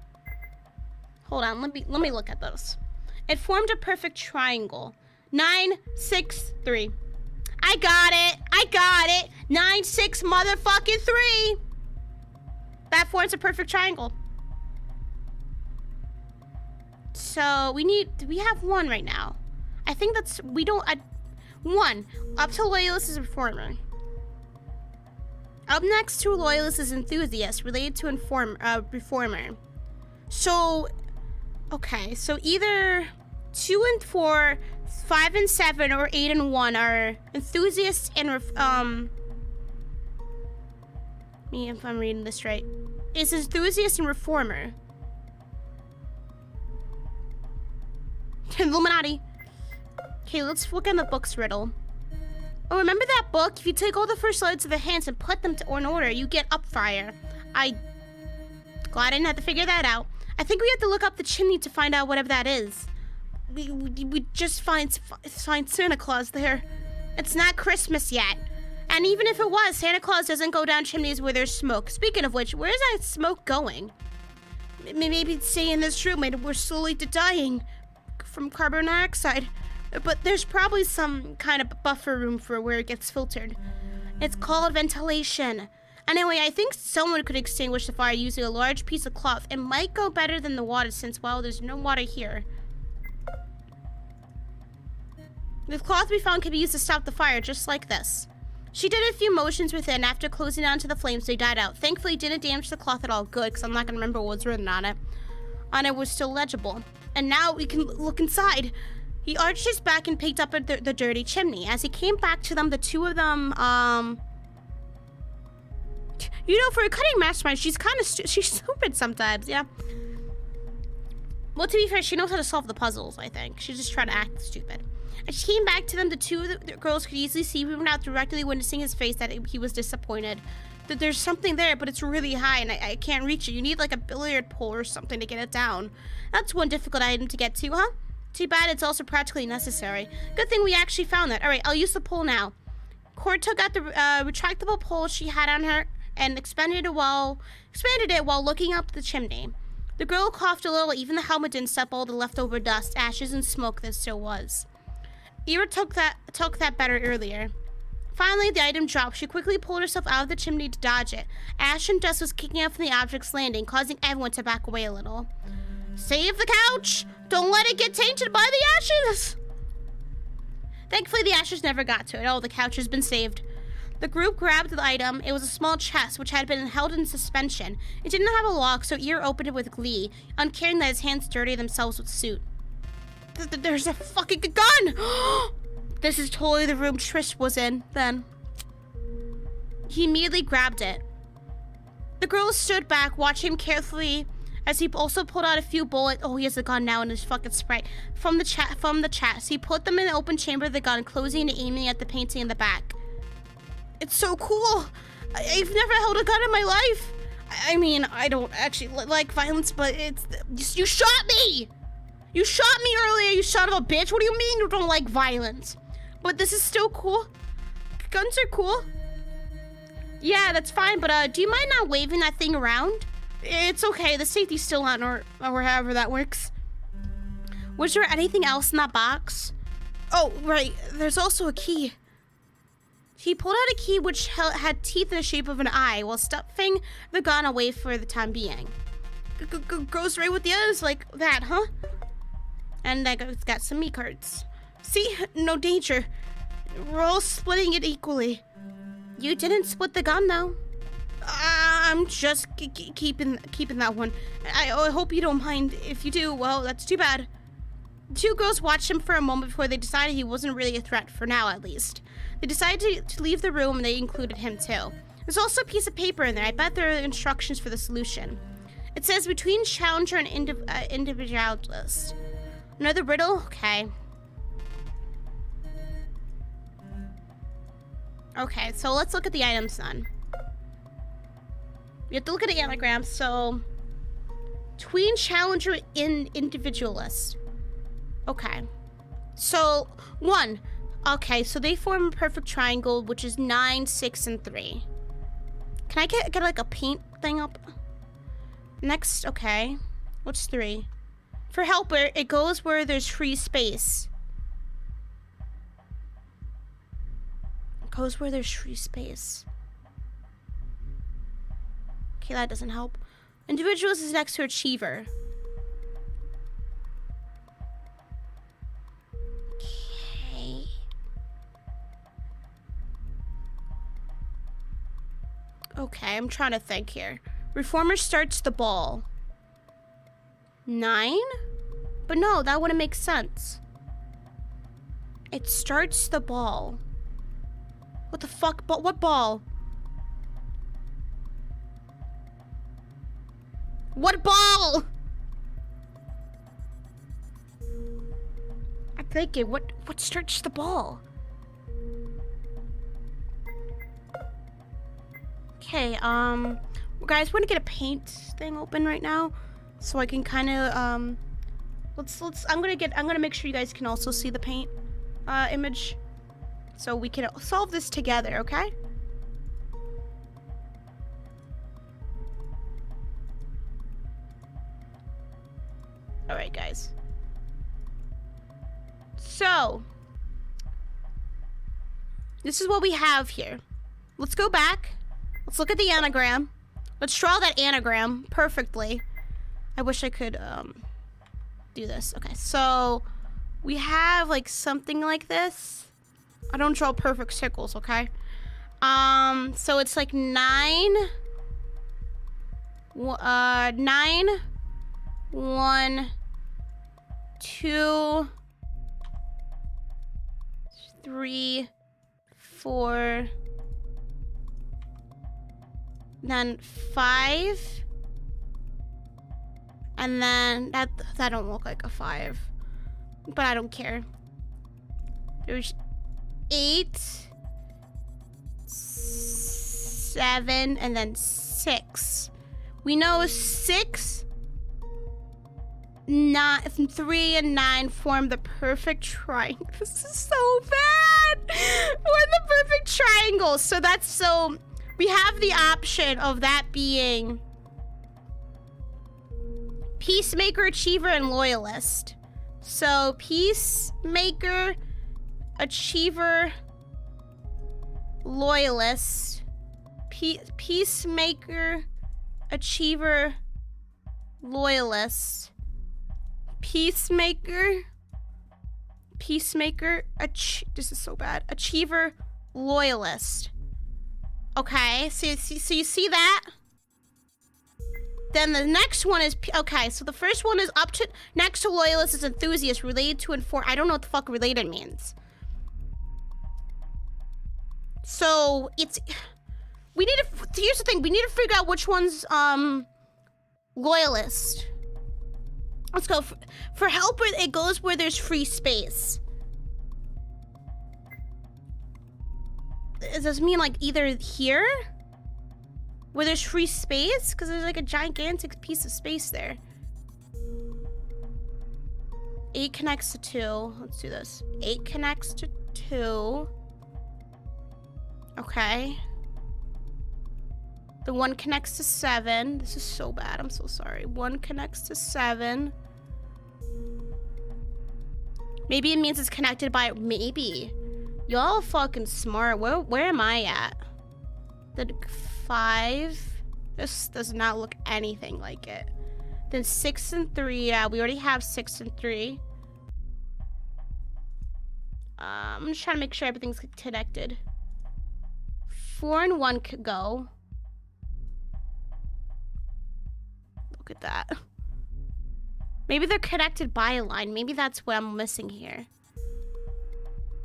Hold on, let me look at those. It formed a perfect triangle. 9, 6, 3. I got it. 9, 6, motherfucking 3. That forms a perfect triangle. So we have 1 right now. I think that's, we 1. Up to loyalist is reformer. Up next to loyalist is enthusiast, related to reformer. So, okay, so either 2 and 4, 5 and 7, or 8 and 1 are enthusiasts and me if I'm reading this right. It's enthusiast and reformer. Illuminati. Okay, let's look at the book's riddle. Oh, remember that book? If you take all the first letters of the hands and put them in order, you get upfire. Glad I didn't have to figure that out. I think we have to look up the chimney to find out whatever that is. We just find Santa Claus there. It's not Christmas yet. And even if it was, Santa Claus doesn't go down chimneys where there's smoke. Speaking of which, where's that smoke going? Maybe stay in this room and we're slowly dying from carbon dioxide. But there's probably some kind of buffer room for where it gets filtered. It's called ventilation. Anyway, I think someone could extinguish the fire using a large piece of cloth. It might go better than the water since, well, there's no water here. The cloth we found can be used to stop the fire, just like this. She did a few motions within. After closing onto the flames, they died out. Thankfully, it didn't damage the cloth at all. Good, because I'm not going to remember what was written on it. On it was still legible. And now we can look inside. He arched his back and picked up the dirty chimney. As he came back to them, the two of them, you know, for a cutting mastermind, she's kind of she's stupid sometimes, yeah. Well, to be fair, she knows how to solve the puzzles, I think. She's just trying to act stupid. As she came back to them, the two of the girls could easily see, even without directly witnessing his face, that he was disappointed. That there's something there, but it's really high, and I can't reach it. You need, like, a billiard pole or something to get it down. That's one difficult item to get to, huh? Too bad it's also practically necessary. Good thing we actually found that. All right, I'll use the pole now. Cord took out the retractable pole she had on her and expanded it while looking up the chimney. The girl coughed a little. Even the helmet didn't stop all the leftover dust, ashes, and smoke that still was. Ira took that better earlier. Finally, the item dropped. She quickly pulled herself out of the chimney to dodge it. Ash and dust was kicking up from the object's landing, causing everyone to back away a little. Save the couch! Don't let it get tainted by the ashes! Thankfully, the ashes never got to it. Oh, the couch has been saved. The group grabbed the item. It was a small chest, which had been held in suspension. It didn't have a lock, so Ear opened it with glee, uncaring that his hands dirtied themselves with soot. There's a fucking gun! This is totally the room Trish was in, then. He immediately grabbed it. The girls stood back, watching him carefully as he also pulled out a few bullets. Oh, he has a gun now in his fucking sprite. From the chest. He put them in the open chamber of the gun, closing and aiming at the painting in the back. It's so cool. I've never held a gun in my life. I mean, I don't actually like violence, but it's... You shot me! You shot me earlier, you son of a bitch. What do you mean you don't like violence? But this is still cool. Guns are cool. Yeah, that's fine, but do you mind not waving that thing around? It's okay, the safety's still on, or however that works. Was there anything else in that box? Oh, right, there's also a key. He pulled out a key which had teeth in the shape of an eye while stuffing the gun away for the time being. Goes right with the others like that, huh? And it's got some meat cards. See, no danger. We're all splitting it equally. You didn't split the gun, though. I'm just keeping that one. I hope you don't mind. If you do, well, that's too bad. The two girls watched him for a moment before they decided he wasn't really a threat, for now at least. They decided to leave the room, and they included him too. There's also a piece of paper in there. I bet there are instructions for the solution. It says between challenger and individualist. Another riddle? Okay. Okay, so let's look at the items then. We have to look at the anagrams, so... Tween, challenger, individualist. Okay. So, 1. Okay, so they form a perfect triangle, which is 9, 6, and 3. Can I get like a paint thing up? Next, okay. What's 3? For helper, it goes where there's free space. It goes where there's free space. Okay, that doesn't help. Individualist is next to achiever. Okay. Okay, I'm trying to think here. Reformer starts the ball. 9? But no, that wouldn't make sense. It starts the ball. What the fuck? What ball? What ball? I'm thinking, what starts the ball? Okay, guys, want to get a paint thing open right now, so I can kind of I'm gonna make sure you guys can also see the paint image, so we can solve this together, okay? All right, guys. So this is what we have here. Let's go back. Let's look at the anagram. Let's draw that anagram perfectly. I wish I could do this. Okay, so we have like something like this. I don't draw perfect circles, okay? So it's like 9, 1, 2, 3, 4, then 5, and then that don't look like a 5, but I don't care. There's 8, 7, and then 6. We know 6, 9, 3, and 9 form the perfect triangle. This is so bad. We're the perfect triangle. So we have the option of that being peacemaker, achiever, and loyalist. So peacemaker, achiever, loyalist. Peacemaker, achiever, loyalist. Peacemaker, this is so bad. Achiever, loyalist. Okay, so you see that? Then the next one is, okay, so the first one is next to loyalist is enthusiast, related to inform. I don't know what the fuck related means. So here's the thing, we need to figure out which one's loyalist. Let's go. For helper, it goes where there's free space. Does this mean like either here? Where there's free space? Because there's like a gigantic piece of space there. 8 connects to 2. Let's do this. 8 connects to 2. Okay. The 1 connects to 7. This is so bad. I'm so sorry. 1 connects to 7. Maybe it means it's connected by... Maybe. Y'all fucking smart. Where am I at? The 5. This does not look anything like it. Then 6 and 3. Yeah, we already have 6 and 3. I'm just trying to make sure everything's connected. 4 and 1 could go. Look at that. Maybe they're connected by a line. Maybe that's what I'm missing here.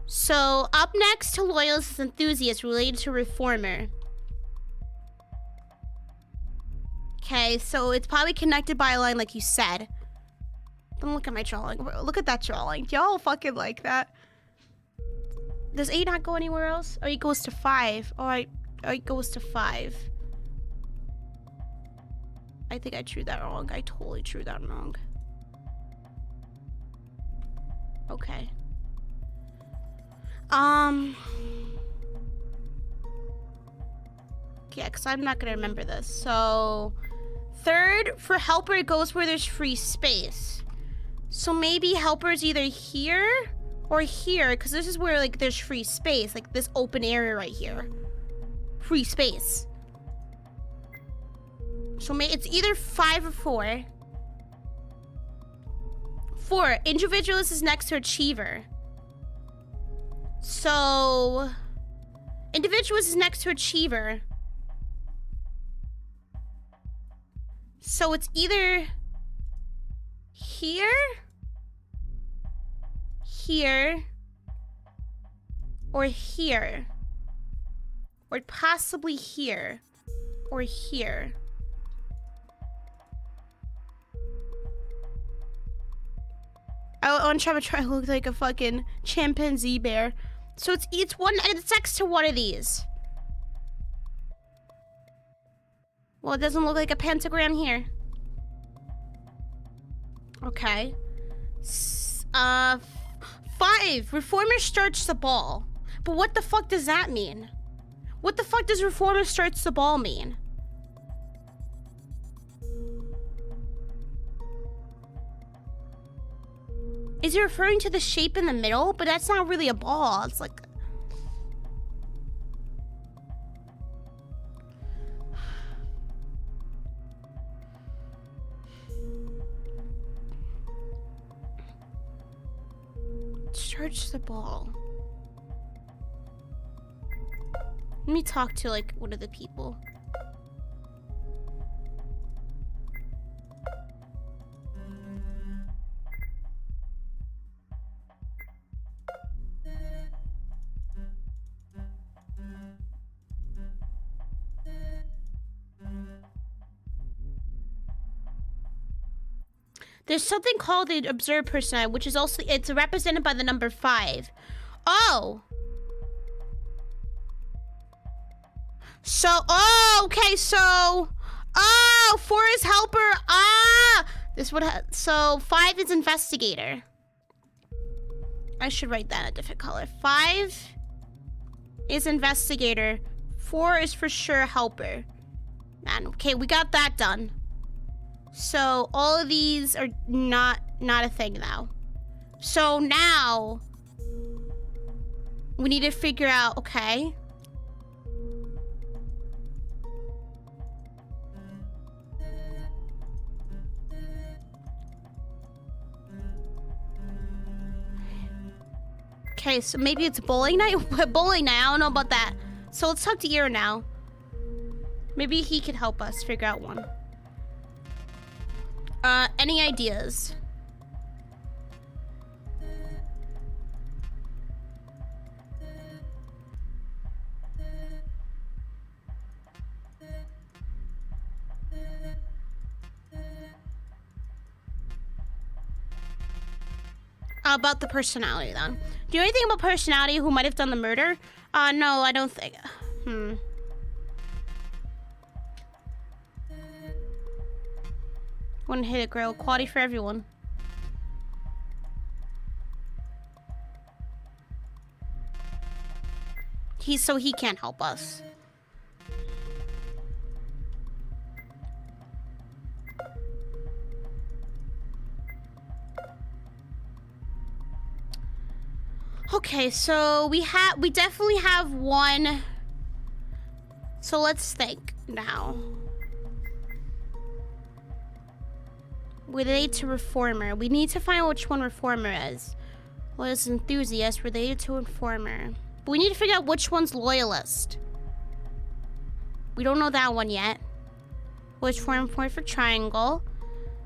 So, up next to loyalist is enthusiast, related to reformer. Okay, so it's probably connected by a line like you said. Don't look at my drawing. Look at that drawing. Y'all fucking like that. Does 8 not go anywhere else? Oh, it goes to 5. Oh, it goes to 5. I think I drew that wrong. I totally drew that wrong. Okay. Yeah, because I'm not gonna remember this. So, 3rd, for helper, it goes where there's free space. So maybe helper's either here or here, because this is where, like, there's free space. Like, this open area right here. Free space. So it's either 5 or 4. 4, individualist is next to achiever. So, individualist is next to achiever. So it's either here, here, or here. Or possibly here. Or here. I want to try to look like a fucking chimpanzee bear. So it's next to one of these. Well, it doesn't look like a pentagram here. Okay. 5. Reformer starts the ball. But what the fuck does that mean? What the fuck does reformer starts the ball mean? Is it referring to the shape in the middle? But that's not really a ball. It's like... Charge the ball. Let me talk to, like, one of the people. There's something called the observed personality, which is also, it's represented by the number 5. Oh! So, oh, okay, so, oh, 4 is helper, this would have, so 5 is investigator. I should write that a different color. 5 is investigator, 4 is for sure helper. Man, okay, we got that done. So all of these are not a thing now. So now we need to figure out, okay. Okay, so maybe it's bowling night? Bowling night, I don't know about that. So let's talk to Ira now. Maybe he could help us figure out one. Any ideas? About the personality, then. Do you know anything about personality who might have done the murder? No, I don't think. One hit it, girl. Quality for everyone. So he can't help us. Okay, so we definitely have one. So let's think now. Related to reformer. We need to find out which one reformer is. Loyalist enthusiast related to informer. But we need to figure out which one's loyalist. We don't know that one yet. Which form point for triangle.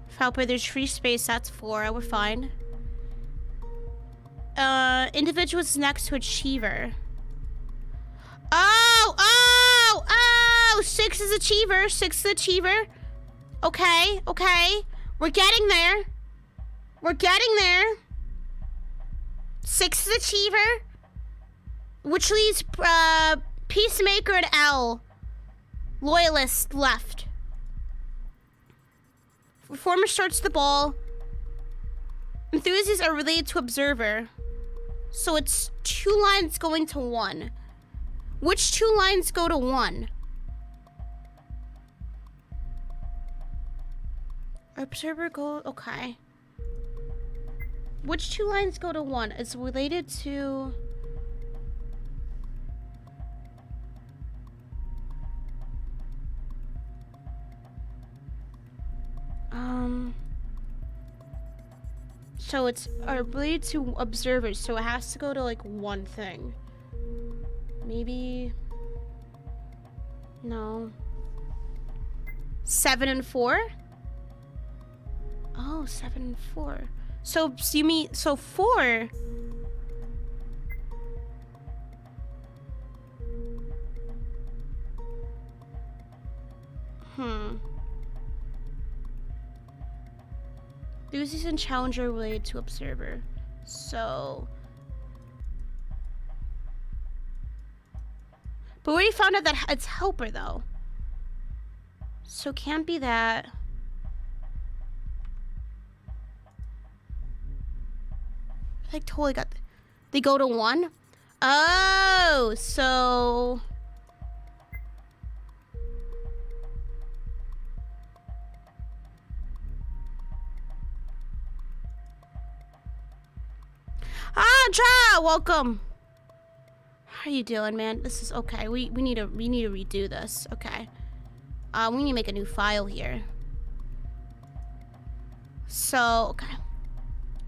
If helper, there's free space, that's 4. We're fine. Individuals next to achiever. Oh! 6 is achiever. 6 is achiever. Okay. We're getting there. 6 is achiever. Which leaves peacemaker and L. Loyalist left. Reformer starts the ball. Enthusiasts are related to observer. So it's 2 lines going to 1. Which 2 lines go to 1? Observer go, okay. Which 2 lines go to 1? It's related to... So it's related to observers, so it has to go to like 1 thing. Maybe... No. 7 and 4? Oh, 7 and 4. So you mean, so 4... Enthusiast and challenger related to observer. So... But we already found out that it's helper, though. So can't be that. I totally got... They go to 1? Oh, so... Ah, welcome. How are you doing, man? This is okay. We need to redo this. Okay. We need to make a new file here. So, okay.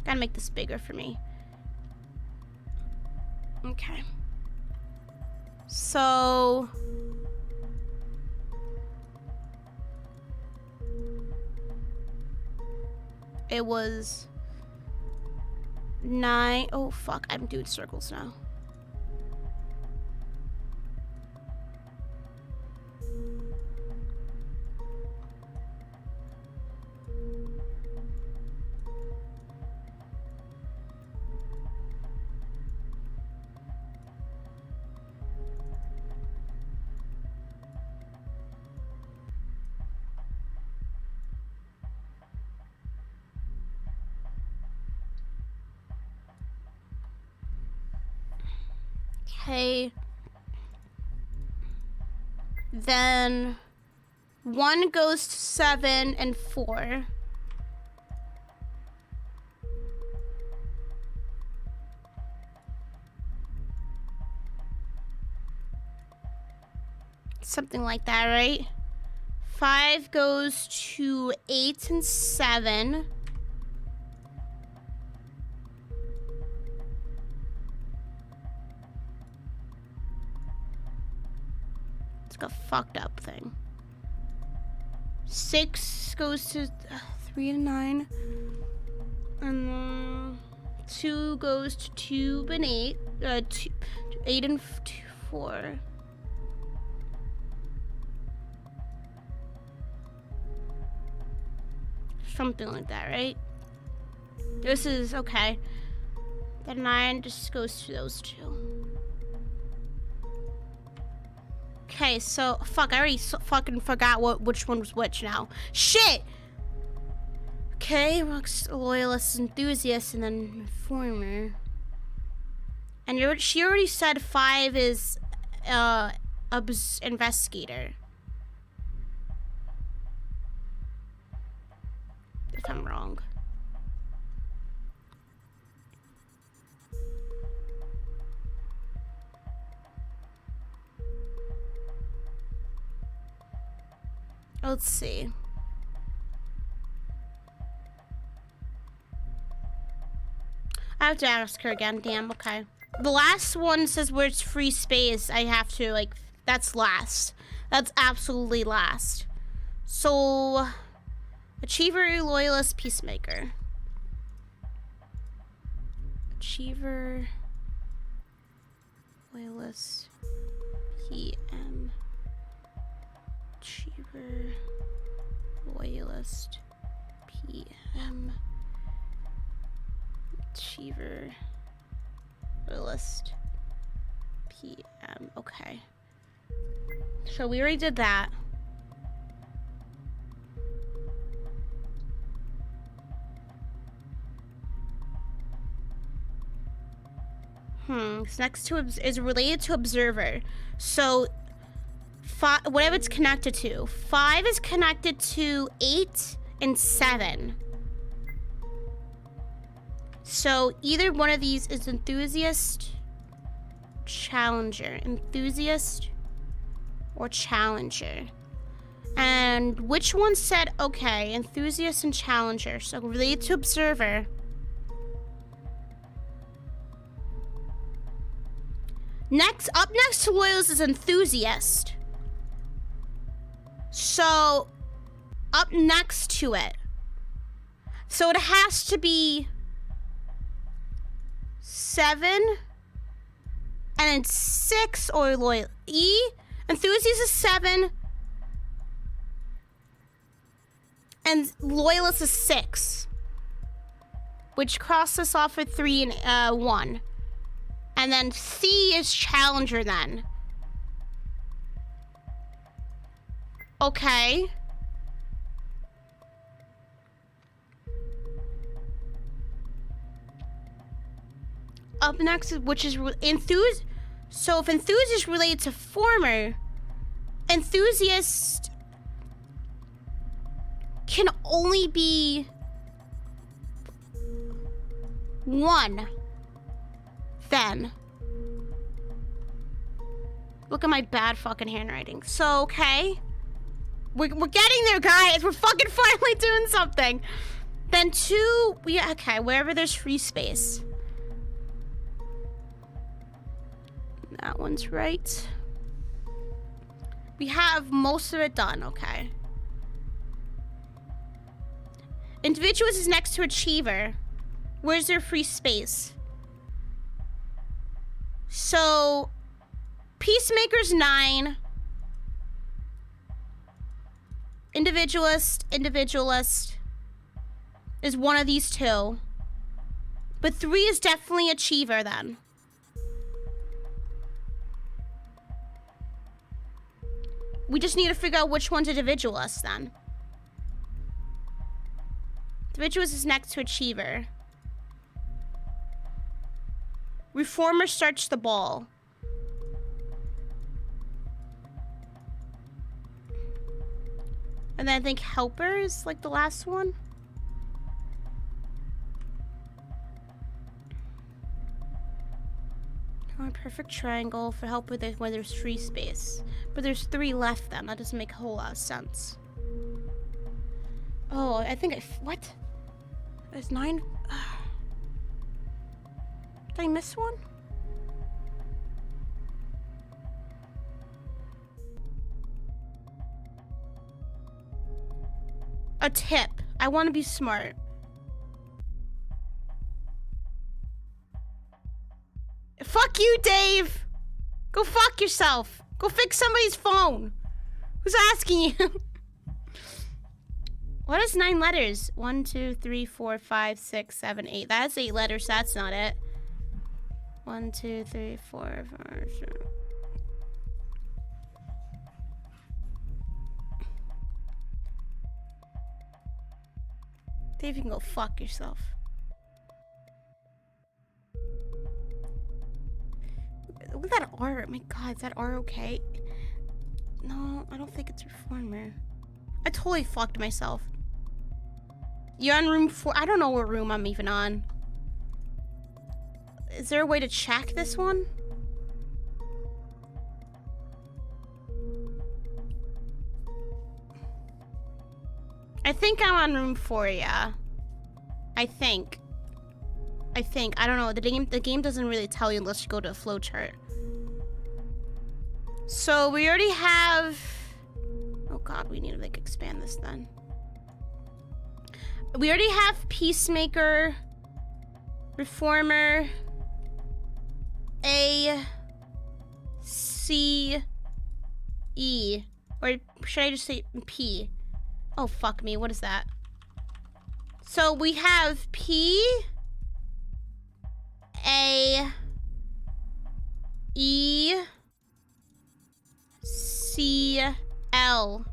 Gotta make this bigger for me. Okay. So... It was... 9... Oh, fuck. I'm doing circles now. Okay. Then 1 goes to 7 and 4. Something like that, right? 5 goes to 8 and 7. It's like a fucked up thing. 6 goes to 3 and 9. And then 2 goes to 2 and 8. 8 and 4. Something like that, right? This is okay. The 9 just goes to those 2. Okay, so fuck, I already fucking forgot which one was which now. Shit! Okay, Rock's loyalist, enthusiast, and then informer. And she already said 5 is investigator. If I'm wrong. Let's see. I have to ask her again. Damn, okay. The last one says where it's free space. I have to, like, that's last. That's absolutely last. So, achiever, loyalist, peacemaker. Achiever, loyalist, PM. Achiever, loyalist, PM. Achiever, loyalist, PM. Okay. So we already did that. It's next to is related to observer. So 5, whatever it's connected to. 5 is connected to 8 and 7. So either one of these is enthusiast, challenger, enthusiast, or challenger. And which one said, okay, enthusiast and challenger. So related to observer. Up next to loyalist is enthusiast. So, up next to it. So it has to be 7 and then 6 or loyal. Enthusiast is 7 and loyalist is 6, which crosses us off with 3 and 1. And then C is challenger then. Okay. Up next, which is enthusiast. So if enthusiast related to former, enthusiast can only be 1. Then. Look at my bad fucking handwriting. So, okay. We're getting there, guys. We're fucking finally doing something. Then 2, okay, wherever there's free space. That one's right. We have most of it done, okay. Individuals is next to achiever. Where's their free space? So, peacemaker's 9. Individualist is one of these 2. But 3 is definitely achiever then. We just need to figure out which one's individualist then. Individualist is next to achiever. Reformer starts the ball. And then I think helper is like the last one. Oh, a perfect triangle for helper when there's free space. But there's 3 left then. That doesn't make a whole lot of sense. Oh, I think what? There's 9. Did I miss one? A tip. I want to be smart. Fuck you, Dave. Go fuck yourself. Go fix somebody's phone. Who's asking you? What is 9 letters? 1, 2, 3, 4, 5, 6, 7, 8. That's 8 letters. That's not it. 1, 2, 3, 4, 5, 6. Dave, you can go fuck yourself. Look at that R. My God, is that R okay? No, I don't think it's reformer. I totally fucked myself. You're on room 4. I don't know what room I'm even on. Is there a way to check this one? I think I'm on room 4, yeah. I think. I don't know. The game doesn't really tell you unless you go to a flowchart. So we already have... Oh God, we need to like expand this then. We already have Peacemaker, Reformer, A, C, E. Or should I just say P? Oh, fuck me. What is that? So we have P, A, E, C, L,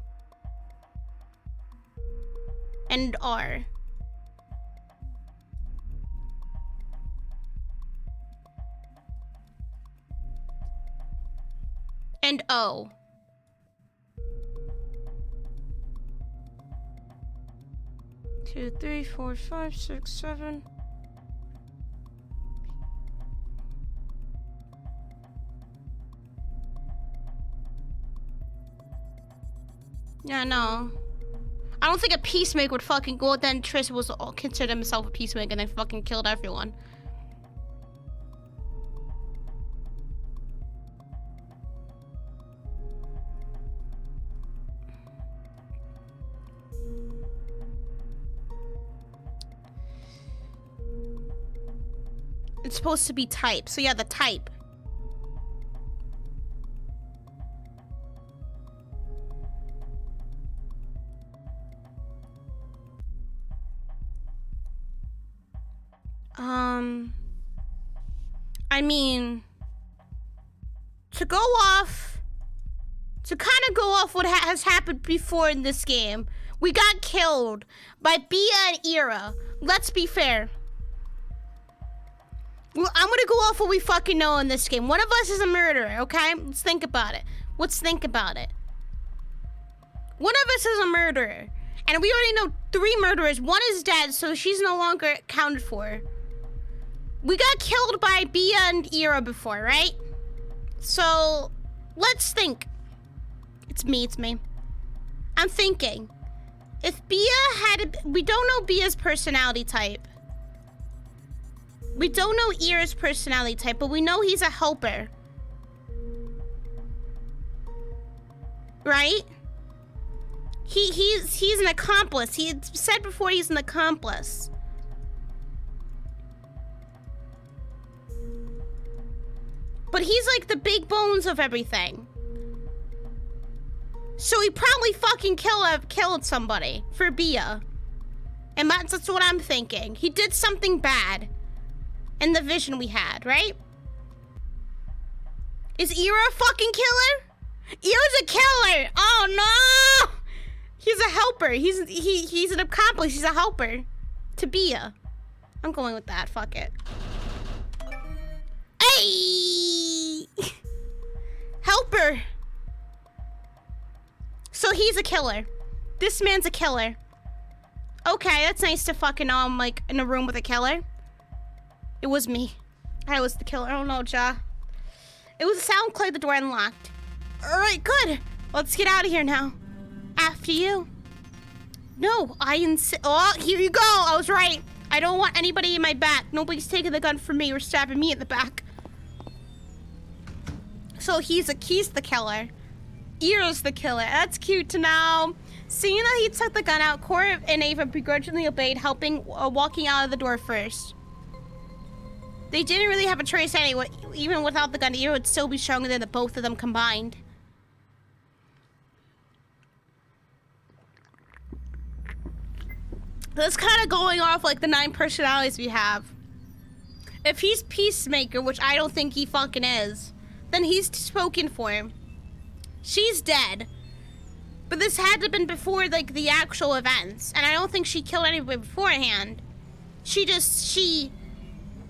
and R. And O. Two, 3, 4, 5, 6, 7. Yeah, no. I don't think a peacemaker would fucking go. Then Trish was considered himself a peacemaker and then fucking killed everyone. it's supposed to be type. So yeah, the type. I mean, to kind of go off what has happened before in this game, we got killed by Bia and Ira. Let's be fair. Well, I'm gonna go off what we fucking know in this game. One of us is a murderer, okay? Let's think about it. Let's think about it. One of us is a murderer. And we already know 3 murderers. One is dead, so she's no longer accounted for. We got killed by Bia and Ira before, right? So, let's think. It's me. I'm thinking. If Bia had... We don't know Bia's personality type. We don't know Ira's personality type, but we know he's a helper. Right? He's an accomplice. He had said before he's an accomplice. But he's like the big bones of everything. So he probably fucking killed somebody for Bia. And that's what I'm thinking. He did something bad in the vision we had, right? Is Ira a fucking killer? Ira's a killer! Oh no! He's a helper. He's an accomplice. He's a helper to Bia. I'm going with that. Fuck it. Hey! Helper. So he's a killer. This man's a killer. Okay, that's nice to fucking know I'm like in a room with a killer. It was me. I was the killer. Oh no, Ja. It was a sound click, the door unlocked. Alright, good. Let's get out of here now. After you. No, I insist. Oh, here you go. I was right. I don't want anybody in my back. Nobody's taking the gun from me or stabbing me in the back. So he's the killer. Ira's the killer. That's cute to know. Seeing that he took the gun out, Cora and Ava begrudgingly obeyed, walking out of the door first. They didn't really have a choice anyway. Even without the gun, Ira would still be stronger than the both of them combined. That's kind of going off like the 9 personalities we have. If he's Peacemaker, which I don't think he fucking is, then he's spoken for him. She's dead. But this had to have been before like the actual events. And I don't think she killed anybody beforehand. She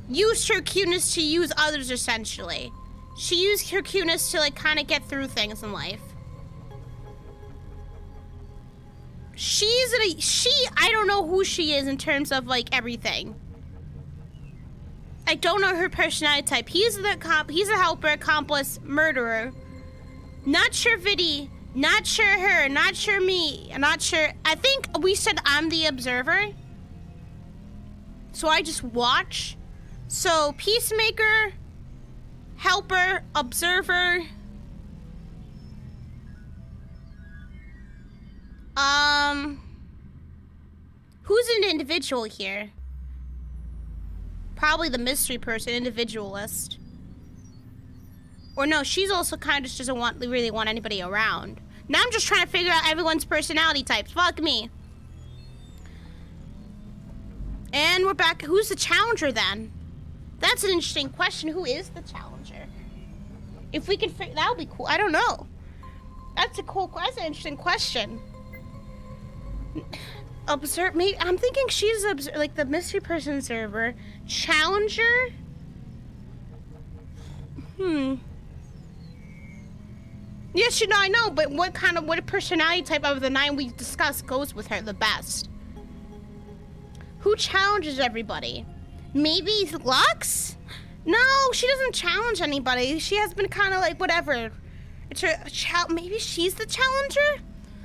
used her cuteness to use others essentially. She used her cuteness to like kind of get through things in life. I don't know who she is in terms of like everything. I don't know her personality type. He's a helper, accomplice, murderer. Not sure Viddy, not sure her, not sure me, not sure. I think we said I'm the observer. So I just watch. So Peacemaker, helper, observer. Who's an individual here? Probably the mystery person, individualist. Or no, she's also kind of just doesn't really want anybody around. Now I'm just trying to figure out everyone's personality types. Fuck me. And we're back. Who's the challenger then? That's an interesting question. Who is the challenger? If we can figure, that would be cool. I don't know. That's an interesting question. Observe, maybe I'm thinking she's like the mystery person observer. Challenger? Yes, you know, I know, but what personality type of the 9 we discussed goes with her the best? Who challenges everybody? Maybe Lux? No, she doesn't challenge anybody. She has been kind of like whatever. It's her maybe she's the challenger?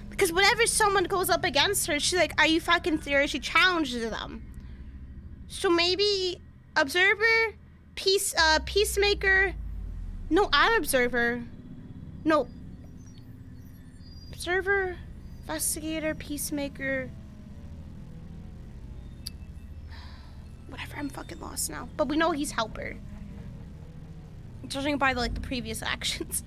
Because whenever someone goes up against her, she's like, are you fucking serious? She challenges them. So maybe observer, peacemaker. No, I'm observer. No. Observer, investigator, peacemaker. Whatever, I'm fucking lost now. But we know he's helper. Judging by the previous actions.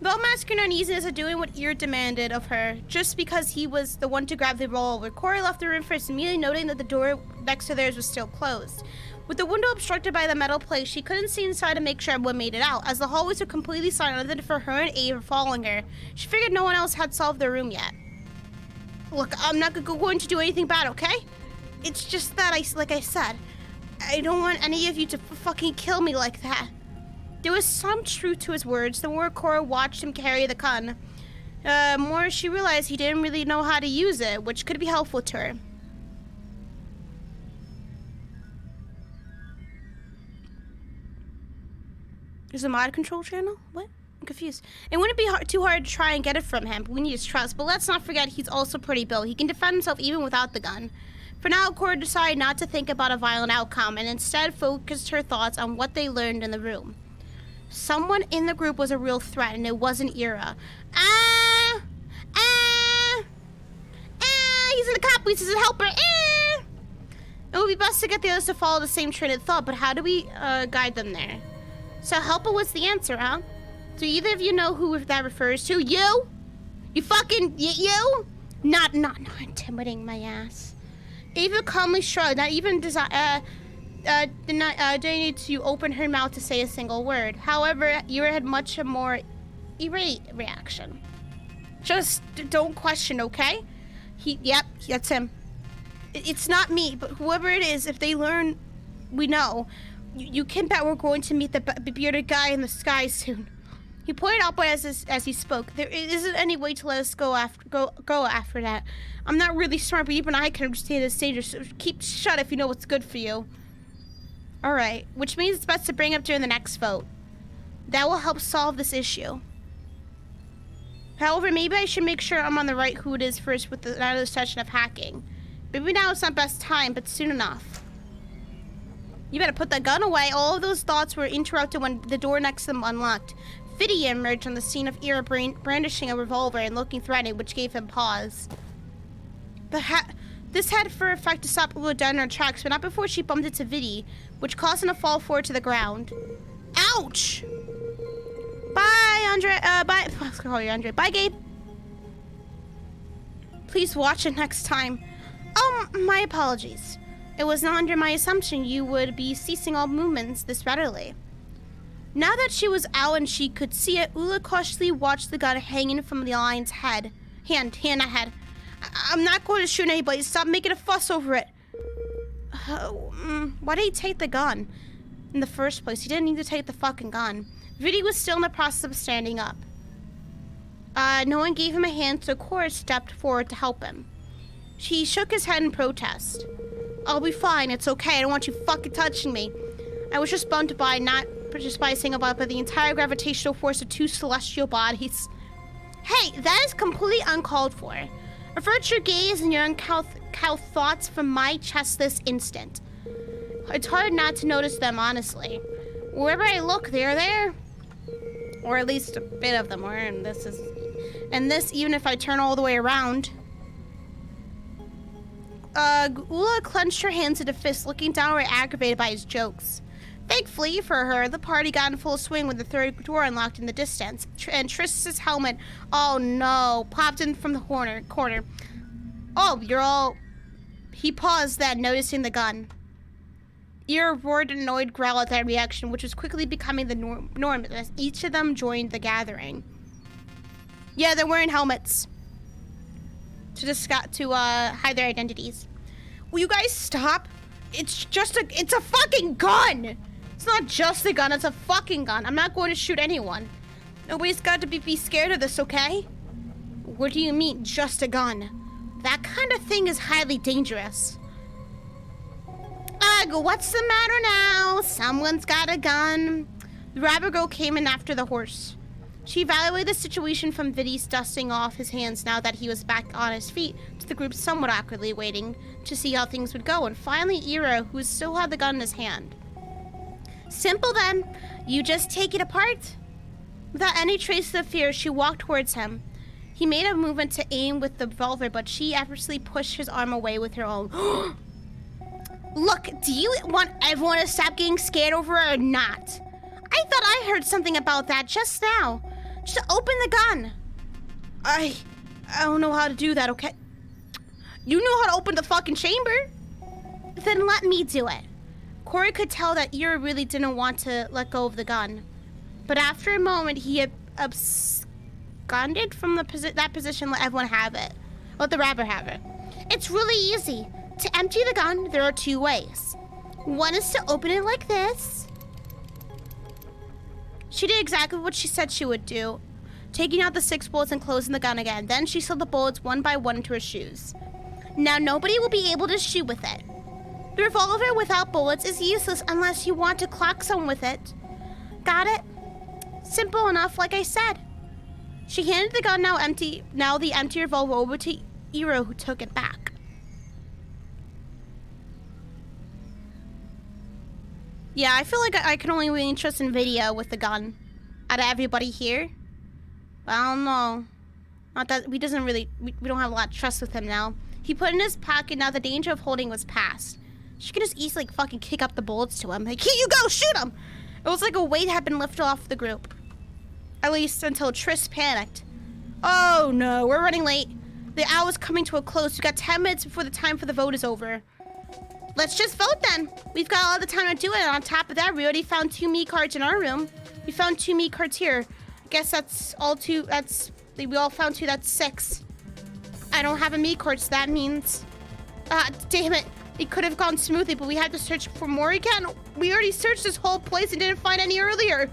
Though masking uneasiness at doing what Ira demanded of her, just because he was the one to grab the revolver, Cora left the room first, immediately noting that the door next to theirs was still closed. With the window obstructed by the metal plate, she couldn't see inside to make sure everyone made it out, as the hallways were completely silent other than for her and Ava following her. She figured no one else had solved their room yet. Look, I'm not going to do anything bad, okay? It's just that, like I said, I don't want any of you to fucking kill me like that. There was some truth to his words. The more Cora watched him carry the gun, more she realized he didn't really know how to use it, which could be helpful to her. There's a mod control channel? What? I'm confused. It wouldn't be too hard to try and get it from him. We need his trust, but let's not forget he's also pretty built. He can defend himself even without the gun. For now, Cora decided not to think about a violent outcome and instead focused her thoughts on what they learned in the room. Someone in the group was a real threat, and it wasn't Ira. He's in the cop, he's his helper. It would be best to get the others to follow the same train of thought, but how do we guide them there? So helper was the answer, huh? Do either of you know who that refers to? You? You fucking, you? Not intimidating my ass. Ava calmly shrugged, not even didn't need to open her mouth to say a single word. However, Ira had much a more irate reaction. Just don't question, okay? Yep, that's him. It's not me, but whoever it is, if they learn, we know. You can bet we're going to meet the bearded guy in the sky soon. He pointed outward as he spoke. There isn't any way to let us go after that. I'm not really smart, but even I can understand this danger, so keep shut if you know what's good for you. Alright, which means it's best to bring up during the next vote. That will help solve this issue. However, maybe I should make sure I'm on the right who it is first with another session of hacking. Maybe now it's not best time, but soon enough. You better put that gun away. All of those thoughts were interrupted when the door next to them unlocked. Vidya emerged on the scene of Ira brandishing a revolver and looking threatening, which gave him pause. This had for effect to stop Ula down in her tracks, but not before she bumped into Vidya, which caused him to fall forward to the ground. Ouch! Bye, Andre. Bye. Let's call you Andre. Bye, Gabe. Please watch it next time. My apologies. It was not under my assumption you would be ceasing all movements this readily. Now that she was out and she could see it, Ula cautiously watched the gun hanging from the lion's hand. I'm not going to shoot anybody. Stop making a fuss over it. Why did he take the gun in the first place? He didn't need to take the fucking gun. Vidya was still in the process of standing up. No one gave him a hand, so Cora stepped forward to help him. He shook his head in protest. I'll be fine. It's okay. I don't want you fucking touching me. I was just bummed by not just by a single body, but the entire gravitational force of two celestial bodies. Hey, that is completely uncalled for. Avert your gaze and your uncouth thoughts from my chest this instant. It's hard not to notice them, honestly. Wherever I look, they're there. Or at least a bit of them are, and this even if I turn all the way around. Ula clenched her hands into fists, looking downward aggravated by his jokes. Thankfully for her, the party got in full swing with the third door unlocked in the distance, and Tristan's helmet, oh no, popped in from the corner. Oh, you're all... He paused then, noticing the gun. Ira roared an annoyed growl at that reaction, which was quickly becoming the norm as each of them joined the gathering. Yeah, they're wearing helmets to hide their identities. Will you guys stop? It's a fucking gun! It's not just a gun, it's a fucking gun. I'm not going to shoot anyone. Nobody's got to be scared of this, okay? What do you mean, just a gun? That kind of thing is highly dangerous. Ugh, what's the matter now? Someone's got a gun. The rabbit girl came in after the horse. She evaluated the situation from Viddy's dusting off his hands now that he was back on his feet, to the group somewhat awkwardly waiting to see how things would go, and finally Ira, who still had the gun in his hand. Simple then. You just take it apart. Without any trace of fear, she walked towards him. He made a movement to aim with the revolver, but she effortlessly pushed his arm away with her own. Look, do you want everyone to stop getting scared over it or not? I thought I heard something about that just now. Just open the gun. I don't know how to do that, okay? You know how to open the fucking chamber? Then let me do it. Corey could tell that Ira really didn't want to let go of the gun. But after a moment, he absconded from that position, let everyone have it. Let the rabbit have it. It's really easy. To empty the gun, there are 2 ways. One is to open it like this. She did exactly what she said she would do, taking out the 6 bullets and closing the gun again. Then she slid the bullets one by one into her shoes. Now nobody will be able to shoot with it. The revolver without bullets is useless unless you want to clock someone with it. Got it? Simple enough, like I said. She handed the gun, now the empty revolver, over to Iro, who took it back. Yeah, I feel like I can only really trust in video with the gun out of everybody here. I don't know. Not that we don't have a lot of trust with him now. He put it in his pocket. Now the danger of holding was past. She could just easily fucking kick up the bullets to him. Like, here you go, shoot him! It was like a weight had been lifted off the group. At least until Triss panicked. Oh no, we're running late. The hour's coming to a close. We got 10 minutes before the time for the vote is over. Let's just vote then. We've got all the time to do it. And on top of that, we already found 2 me cards in our room. We found 2 me cards here. I guess that's all 2. We all found 2. That's 6. I don't have a me card, so that means... damn it. It could have gone smoothly, but we had to search for more again. We already searched this whole place and didn't find any earlier.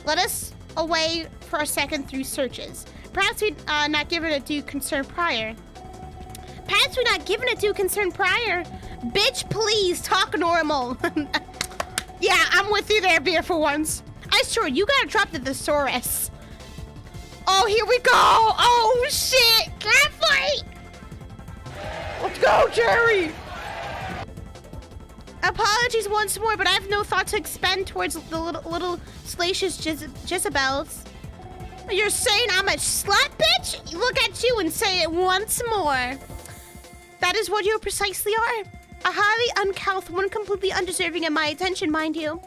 Let us away for a second through searches. Perhaps we'd not given it due concern prior. Bitch, please, talk normal. Yeah, I'm with you there, Beer, for once. I swear, you gotta drop the thesaurus. Oh, here we go. Oh, shit. Cat fight. Let's go, Jerry. Apologies once more, but I have no thought to expend towards the little salacious Jezebels. You're saying I'm a slut, bitch? Look at you and say it once more. That is what you precisely are. A highly uncouth one, completely undeserving of my attention, mind you.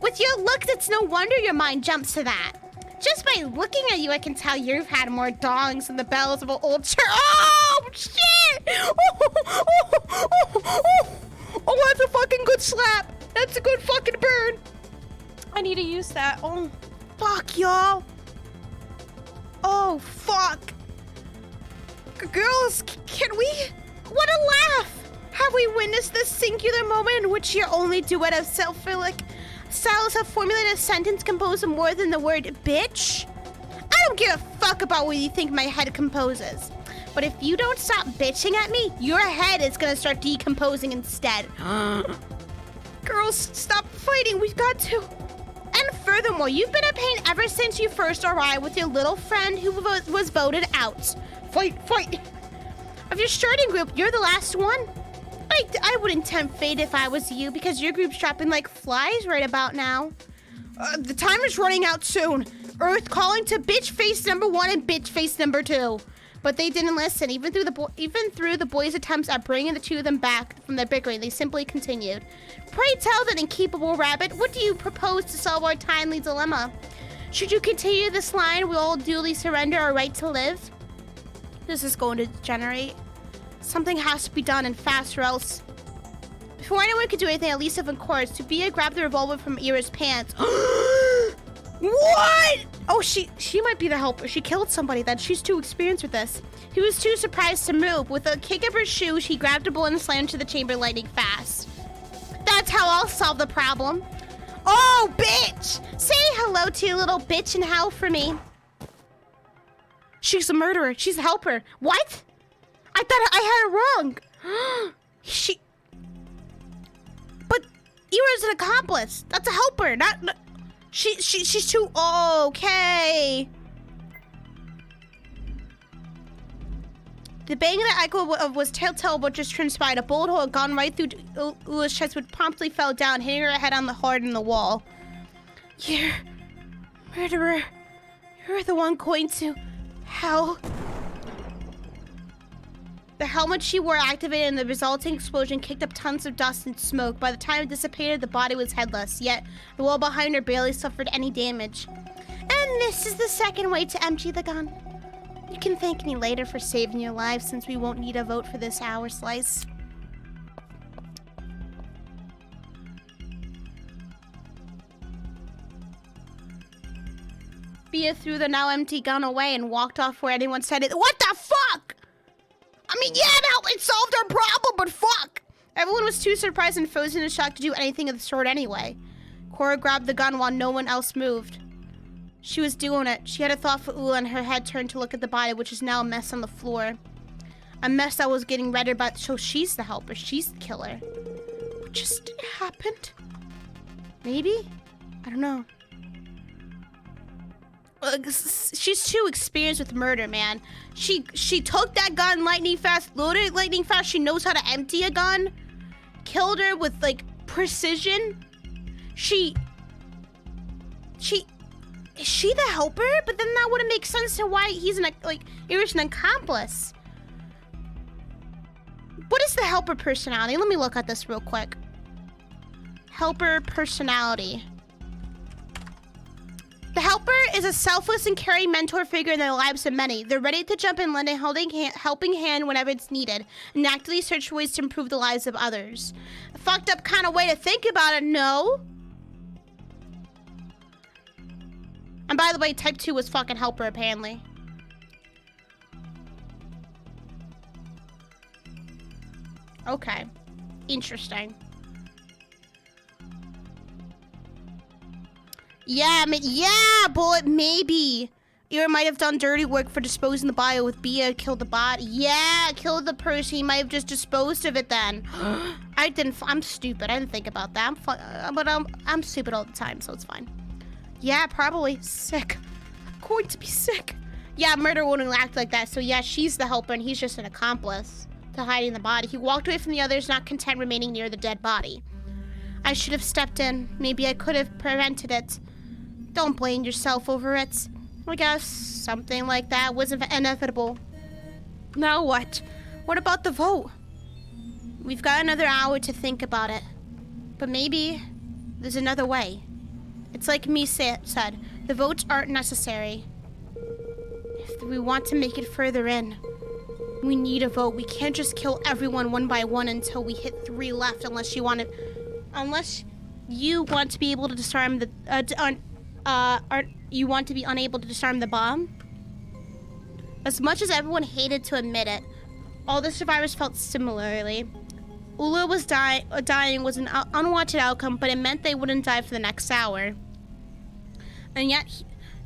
With your looks, it's no wonder your mind jumps to that. Just by looking at you, I can tell you've had more dongs than the bells of an old church. Oh, shit! Oh, that's a fucking good slap. That's a good fucking burn. I need to use that. Oh, fuck, y'all. Oh, fuck. Girls, can we... What a laugh. Have we witnessed this singular moment in which your only duet of self-relic styles have formulated a sentence composed of more than the word bitch? I don't give a fuck about what you think my head composes. But if you don't stop bitching at me, your head is gonna start decomposing instead. Girls, stop fighting. We've got to. And furthermore, you've been a pain ever since you first arrived with your little friend who was voted out. Fight, fight. Of your starting group, you're the last one. I wouldn't tempt fate if I was you, because your group's dropping like flies right about now. The timer's running out soon. Earth calling to bitch face number 1 and bitch face number 2. But they didn't listen. Even through the boys' attempts at bringing the 2 of them back from their bickering, they simply continued. Pray tell, then, incapable rabbit, what do you propose to solve our timely dilemma? Should you continue this line, we'll all duly surrender our right to live? This is going to degenerate. Something has to be done, and fast, or else... Before anyone could do anything, at least of course, Tobia grabbed the revolver from Ira's pants. What? Oh, she might be the helper. She killed somebody then. She's too experienced with this. He was too surprised to move. With a kick of her shoe, she grabbed a bullet and slammed to the chamber, lightning fast. That's how I'll solve the problem. Oh, bitch! Say hello to your little bitch and howl for me. She's a murderer. She's a helper. What? I thought I had it wrong. But Ira's an accomplice. That's a helper, not she's too okay. The bang that echo was telltale what just transpired. A bullet hole had gone right through Ula's chest, but promptly fell down, hitting her head on the hard in the wall. You're murderer. You're the one going to hell. The helmet she wore activated and the resulting explosion kicked up tons of dust and smoke. By the time it dissipated, the body was headless, yet the wall behind her barely suffered any damage. And this is the second way to empty the gun. You can thank me later for saving your life, since we won't need a vote for this hour slice. Bia threw the now empty gun away and walked off where anyone said it. What the fuck? I mean, yeah, no, it solved our problem, but fuck! Everyone was too surprised and frozen in shock to do anything of the sort anyway. Cora grabbed the gun while no one else moved. She was doing it. She had a thought for Ula and her head turned to look at the body, which is now a mess on the floor. A mess that was getting redder, but so she's the helper. She's the killer. What just happened? Maybe? I don't know. She's too experienced with murder, man. She took that gun lightning fast, loaded it lightning fast. She knows how to empty a gun. Killed her with, like, precision. Is she the helper? But then that wouldn't make sense to why he's an accomplice. What is the helper personality? Let me look at this real quick. Helper personality. The helper is a selfless and caring mentor figure in the lives of many. They're ready to jump in, lend a helping hand whenever it's needed, and actively search for ways to improve the lives of others. A fucked up kind of way to think about it, no? And by the way, type 2 was fucking helper, apparently. Okay. Interesting. Yeah, but maybe. Ira might have done dirty work for disposing the body with Bia killed the body. Yeah, killed the person. He might have just disposed of it then. I'm stupid. I didn't think about that. I'm stupid all the time, so it's fine. Yeah, probably. Sick. I'm going to be sick. Yeah, murder wouldn't act like that. So yeah, she's the helper and he's just an accomplice to hiding the body. He walked away from the others, not content remaining near the dead body. I should have stepped in. Maybe I could have prevented it. Don't blame yourself over it. I guess something like that was inevitable. Now what? What about the vote? We've got another hour to think about it. But maybe there's another way. It's like me said, the votes aren't necessary. If we want to make it further in, we need a vote. We can't just kill everyone one by one until we hit 3 left, unless you want to be able to disarm the you want to be unable to disarm the bomb? As much as everyone hated to admit it, all the survivors felt similarly. Ula was dying was an unwanted outcome, but it meant they wouldn't die for the next hour. And yet,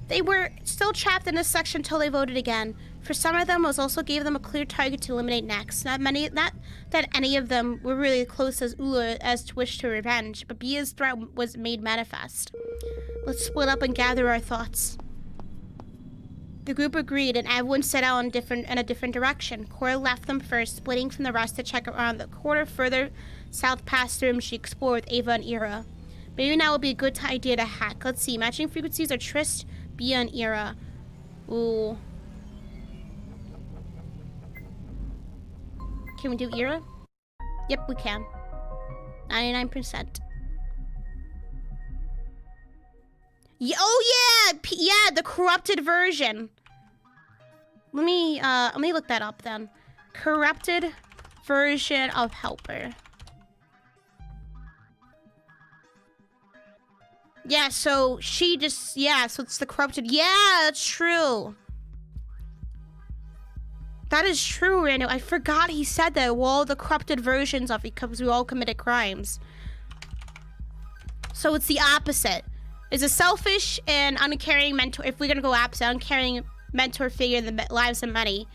they were still trapped in this section until they voted again. For some of them, it also gave them a clear target to eliminate next. Not that any of them were really close as Ula as to wish to revenge, but Bia's threat was made manifest. Let's split up and gather our thoughts. The group agreed, and everyone set out in a different direction. Cora left them first, splitting from the rest to check around the corner further south past the room she explored with Ava and Ira. Maybe now would be a good idea to hack. Let's see. Matching frequencies are Trist, Bia, and Ira. Ooh. Can we do Ira? Yep, we can. 99%. Oh yeah, the corrupted version. Let me look that up then. Corrupted version of helper. Yeah, so she just, so it's the corrupted. Yeah, that's true. That is true, Rando. I forgot he said that. Well, the corrupted versions of it because we all committed crimes. So it's the opposite. It's a selfish and uncaring mentor. If we're gonna go opposite, uncaring mentor figure in the lives of many.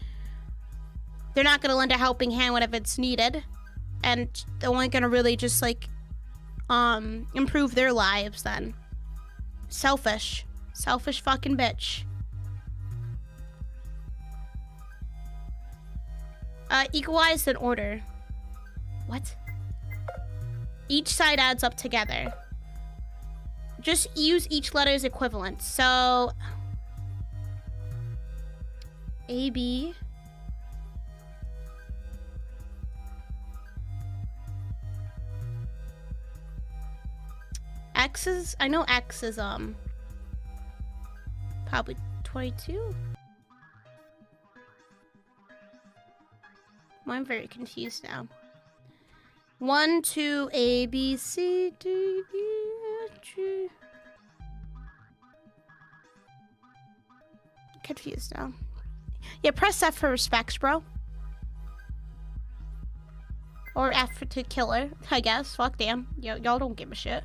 They're not gonna lend a helping hand whenever it's needed, and they're only gonna really just like improve their lives then. Selfish fucking bitch. Equalize in order. What? Each side adds up together. Just use each letter as equivalent. So AB X is, I know X is, probably 22. Well, I'm very confused now. 1, 2, A, B, C, D, E, F, G. Confused now. Yeah, press F for respects, bro. Or F to kill her, I guess. Fuck damn. Y'all don't give a shit.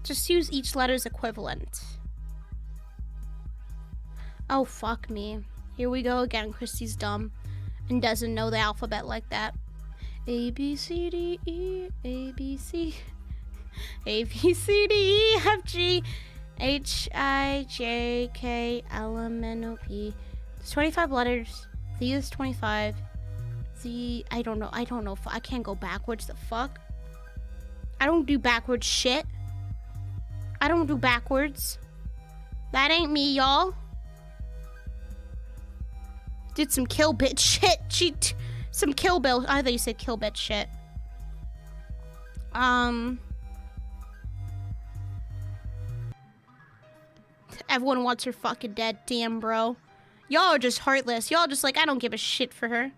Just use each letter's equivalent. Oh, fuck me. Here we go again. Christy's dumb and doesn't know the alphabet like that. A, B, C, D, E, A, B, C. A, B, C, D, E, F, G, H, I, J, K, L, M, N, O, P. There's 25 letters. Z is 25. Z, I don't know. I can't go backwards. The fuck? I don't do backwards shit. I don't do backwards. That ain't me, y'all. Did some kill bitch shit. Some kill bill. I thought you said kill bitch shit. Everyone wants her fucking dead. Damn, bro. Y'all are just heartless. Y'all just like, I don't give a shit for her.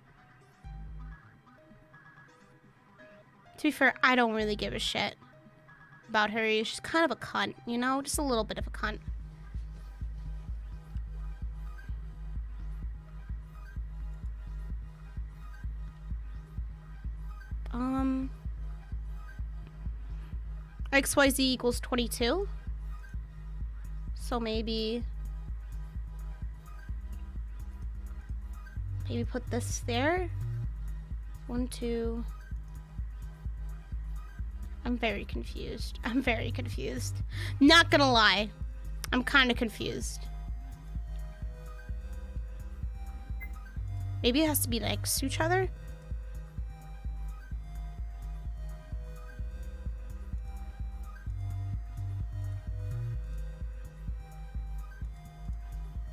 To be fair, I don't really give a shit about her. She's kind of a cunt, you know? Just a little bit of a cunt. XYZ equals 22. So maybe put this there. 1, 2. I'm very confused. Not gonna lie. I'm kind of confused. Maybe it has to be next to each other.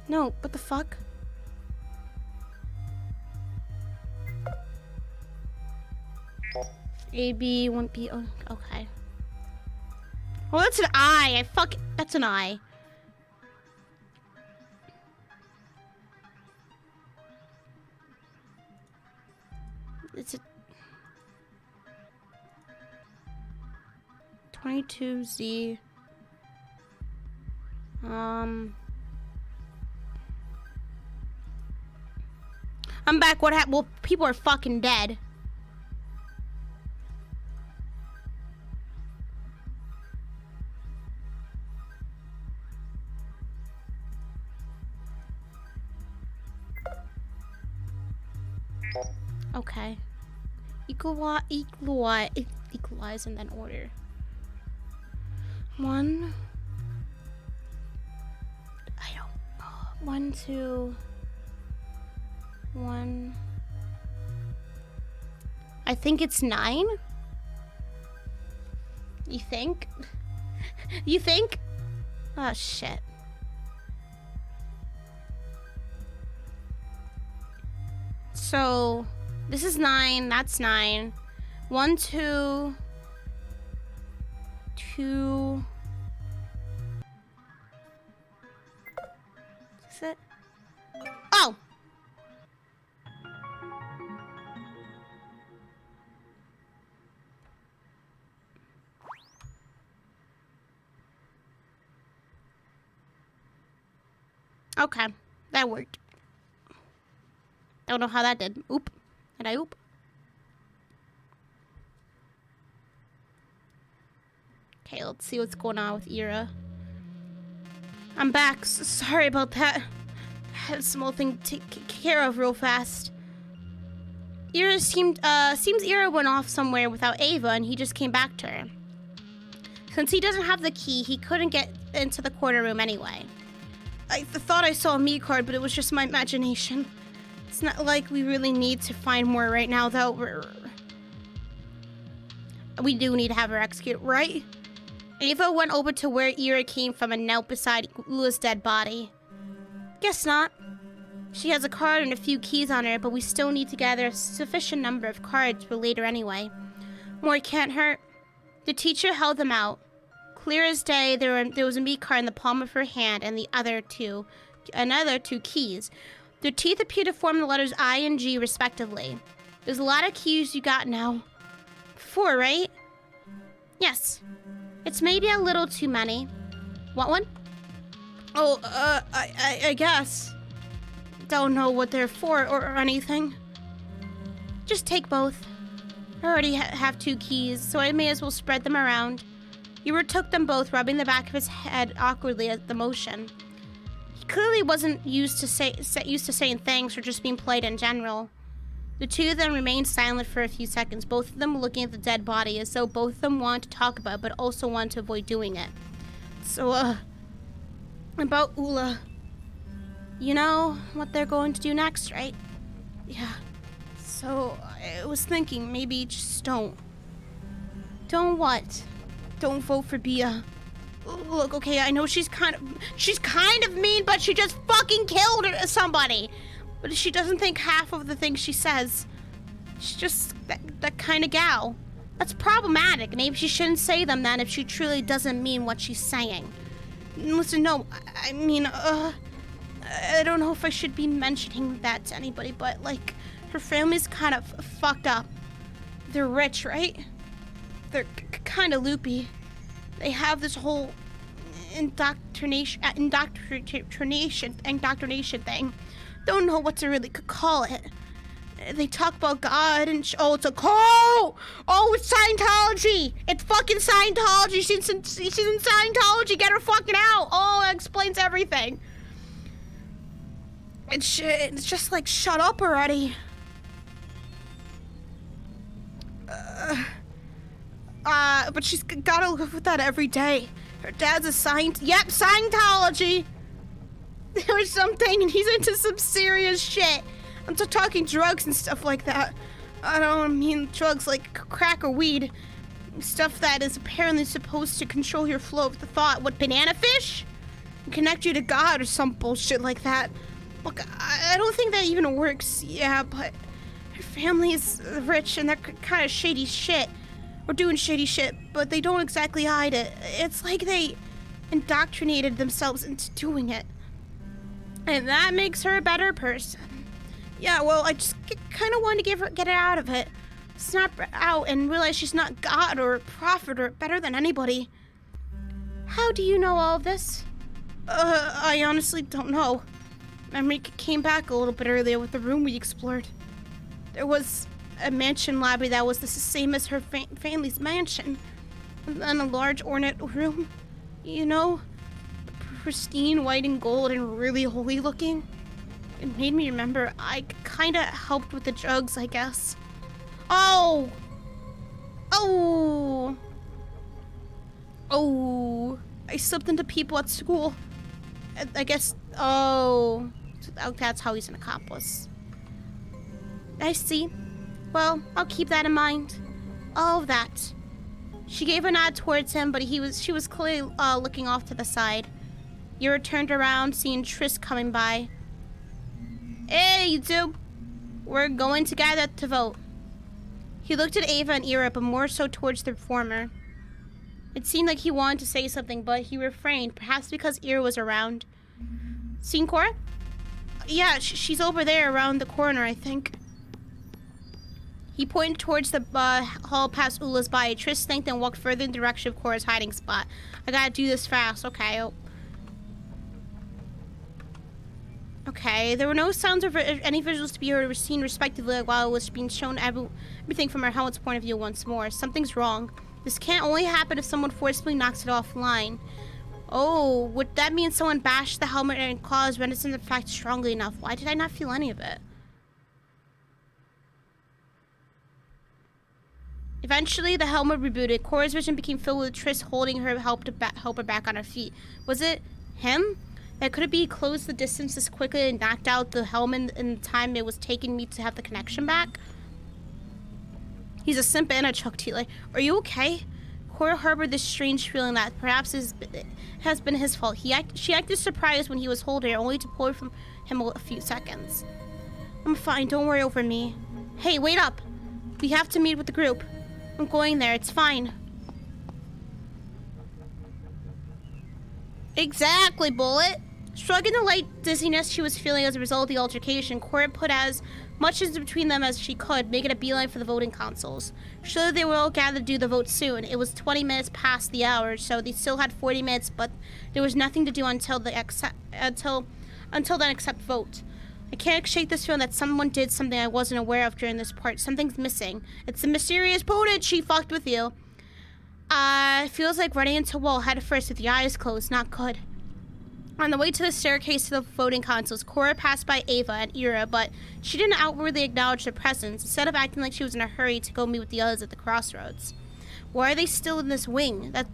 No, what the fuck? A, B, 1, B, oh, okay. Well, that's an I. That's an I. It's a 22Z. I'm back. What happened? Well, people are fucking dead. Okay. Equalize and then order. 1. I don't know. 1, 2. 1. I think it's 9. You think? You think? Oh shit. So this is 9. That's 9. 1, 2, 2. Is it? Oh. Okay, that worked. Don't know how that did. Oop. Did I oop? Okay, let's see what's going on with Ira. I'm back. Sorry about that. I had a small thing to take care of real fast. Ira seems Ira went off somewhere without Ava and he just came back to her. Since he doesn't have the key, he couldn't get into the corner room anyway. I thought I saw a me card, but it was just my imagination. It's not like we really need to find more right now, though. We do need to have her executed, right? Ava went over to where Ira came from and knelt beside Ula's dead body. Guess not. She has a card and a few keys on her, but we still need to gather a sufficient number of cards for later anyway. More can't hurt. The teacher held them out. Clear as day, there was a meat card in the palm of her hand and another two keys. Their teeth appear to form the letters I and G respectively. There's a lot of keys you got now. 4, right? Yes. It's maybe a little too many. Want one? Oh, I guess. Don't know what they're for or anything. Just take both. I already have 2 keys, so I may as well spread them around. Ewer took them both, rubbing the back of his head awkwardly at the motion. He clearly wasn't used to saying thanks or just being polite in general. The two of them remained silent for a few seconds, both of them looking at the dead body as though both of them wanted to talk about it, but also wanted to avoid doing it. So, about Ula. You know what they're going to do next, right? Yeah. So, I was thinking maybe just don't. Don't what? Don't vote for Bia. Look, okay, I know she's kind of mean, but she just fucking killed somebody. But she doesn't think half of the things she says. She's just that kind of gal. That's problematic. Maybe she shouldn't say them then if she truly doesn't mean what she's saying. Listen, no, I mean, I don't know if I should be mentioning that to anybody, but, like, her family's kind of fucked up. They're rich, right? They're kind of loopy. They have this whole indoctrination thing. Don't know what to really call it. They talk about God and it's a cult. Oh, it's Scientology. It's fucking Scientology. She's in Scientology. Get her fucking out. Oh, that explains everything. It's just like, shut up already. But she's gotta live with that every day. Her dad's a Scientology. There's something, and he's into some serious shit. I'm just talking drugs and stuff like that. I don't mean drugs like crack or weed. Stuff that is apparently supposed to control your flow of the thought. What, banana fish? Connect you to God or some bullshit like that. Look, I don't think that even works. Yeah, but her family is rich and they're kind of shady shit. Or doing shady shit, but they don't exactly hide it. It's like they indoctrinated themselves into doing it. And that makes her a better person. Yeah, well, I just kind of wanted to get her out of it. Snap her out and realize she's not God or a prophet or better than anybody. How do you know all of this? I honestly don't know. Memory came back a little bit earlier with the room we explored. There was a mansion lobby that was the same as her family's mansion. And then a large ornate room, you know, pristine white and gold and really holy looking. It made me remember I kinda helped with the drugs, I guess. Oh! I slipped into people at school. I guess, so that's how he's an accomplice. I see. Well, I'll keep that in mind. All of that. She gave a nod towards him, but she was clearly looking off to the side. Yura turned around, seeing Triss coming by. Hey, you two. We're going together to vote. He looked at Ava and Ira, but more so towards the former. It seemed like he wanted to say something, but he refrained, perhaps because Ira was around. Seen Cora? Yeah, she's over there around the corner, I think. He pointed towards the hall past Ula's body. Triss thanked and walked further in the direction of Cora's hiding spot. I gotta do this fast. Okay. Okay, there were no sounds of any visuals to be heard or seen respectively while it was being shown everything from our helmet's point of view once more. Something's wrong. This can't only happen if someone forcibly knocks it offline. Oh, would that mean someone bashed the helmet and caused reticence effect strongly enough? Why did I not feel any of it? Eventually, the helmet rebooted. Cora's vision became filled with Triss holding her, help her back on her feet. Was it him? Could it be he closed the distance this quickly and knocked out the helmet in the time it was taking me to have the connection back? He's a simp and a chuck dealer. Are you okay? Cora harbored this strange feeling that perhaps it has been his fault. She acted surprised when he was holding her, only to pull her from him a few seconds. I'm fine. Don't worry over me. Hey, wait up. We have to meet with the group. I'm going there. It's fine. Exactly, Bullet. Shrugging the light dizziness she was feeling as a result of the altercation, Cora put as much as between them as she could, making a beeline for the voting consoles. Sure, they were all gathered to do the vote soon. It was 20 minutes past the hour, so they still had 40 minutes, but there was nothing to do until then except vote. I can't shake this feeling that someone did something I wasn't aware of during this part. Something's missing. It's the mysterious opponent. She fucked with you. It feels like running into a wall head first with your eyes closed. Not good. On the way to the staircase to the voting consoles, Cora passed by Ava and Ira, but she didn't outwardly acknowledge their presence, instead of acting like she was in a hurry to go meet with the others at the crossroads. Why are they still in this wing? That's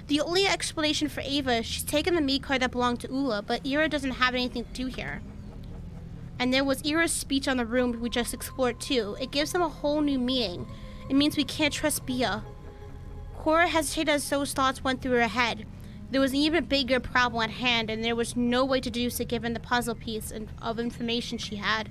the only explanation for Ava is she's taken the meat card that belonged to Ula, but Ira doesn't have anything to do here. And there was Ira's speech on the room we just explored too. It gives them a whole new meaning. It means we can't trust Bia. Cora hesitated as those thoughts went through her head. There was an even bigger problem at hand, and there was no way to deduce it given the puzzle piece of information she had.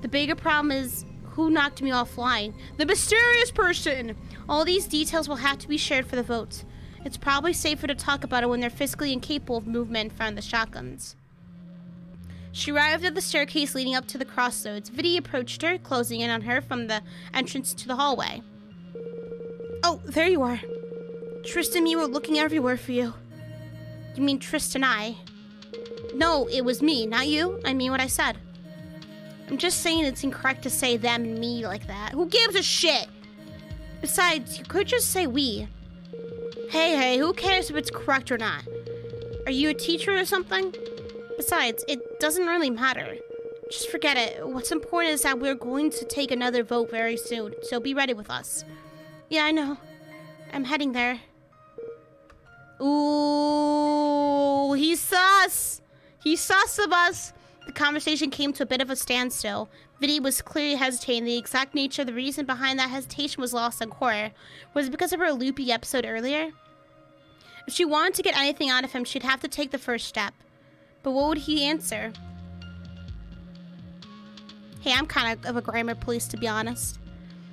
The bigger problem is, who knocked me offline? The mysterious person! All these details will have to be shared for the vote. It's probably safer to talk about it when they're physically incapable of movement in front of the shotguns. She arrived at the staircase leading up to the crossroads. Viddy approached her, closing in on her from the entrance to the hallway. Oh, there you are. Tristan and me were looking everywhere for you. You mean Tristan and I? No, it was me, not you. I mean what I said. I'm just saying it's incorrect to say them and me like that. Who gives a shit? Besides, you could just say we. Hey, who cares if it's correct or not? Are you a teacher or something? Besides, it doesn't really matter. Just forget it. What's important is that we're going to take another vote very soon, so be ready with us. Yeah, I know. I'm heading there. Ooh, he's sus! He's sus of us! The conversation came to a bit of a standstill. Viddy was clearly hesitating. The exact nature of the reason behind that hesitation was lost on Cora. Was it because of her loopy episode earlier? If she wanted to get anything out of him, she'd have to take the first step. But what would he answer? Hey, I'm kind of a grammar police, to be honest.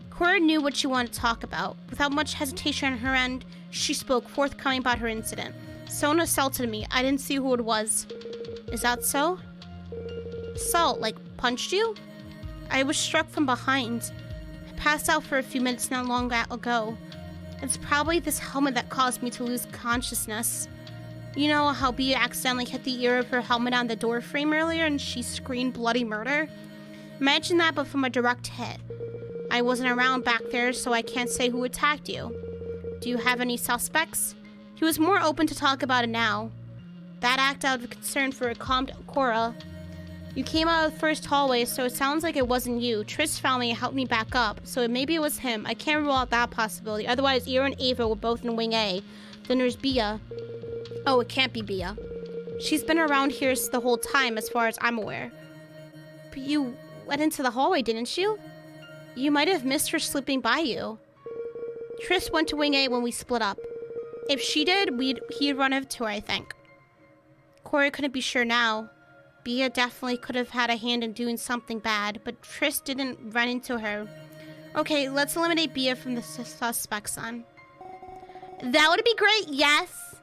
Cora knew what she wanted to talk about. Without much hesitation on her end, she spoke, forthcoming about her incident. Someone assaulted me. I didn't see who it was. Is that so? Assault, like punched you? I was struck from behind. I passed out for a few minutes not long ago. It's probably this helmet that caused me to lose consciousness. You know how Bea accidentally hit the ear of her helmet on the door frame earlier and she screamed bloody murder? Imagine that, but from a direct hit. I wasn't around back there, so I can't say who attacked you. Do you have any suspects? He was more open to talk about it now. That act out of concern for a calmed Cora. You came out of the first hallway, so it sounds like it wasn't you. Trish found me and helped me back up, so maybe it was him. I can't rule out that possibility. Otherwise, Ira and Ava were both in Wing A. Then there's Bea. Oh, it can't be Bea. She's been around here the whole time, as far as I'm aware. But you went into the hallway, didn't you? You might have missed her slipping by you. Trish went to Wing A when we split up. If she did, he'd run into her, I think. Cora couldn't be sure now. Bea definitely could have had a hand in doing something bad, but Trish didn't run into her. Okay, let's eliminate Bea from the suspects then. That would be great, yes.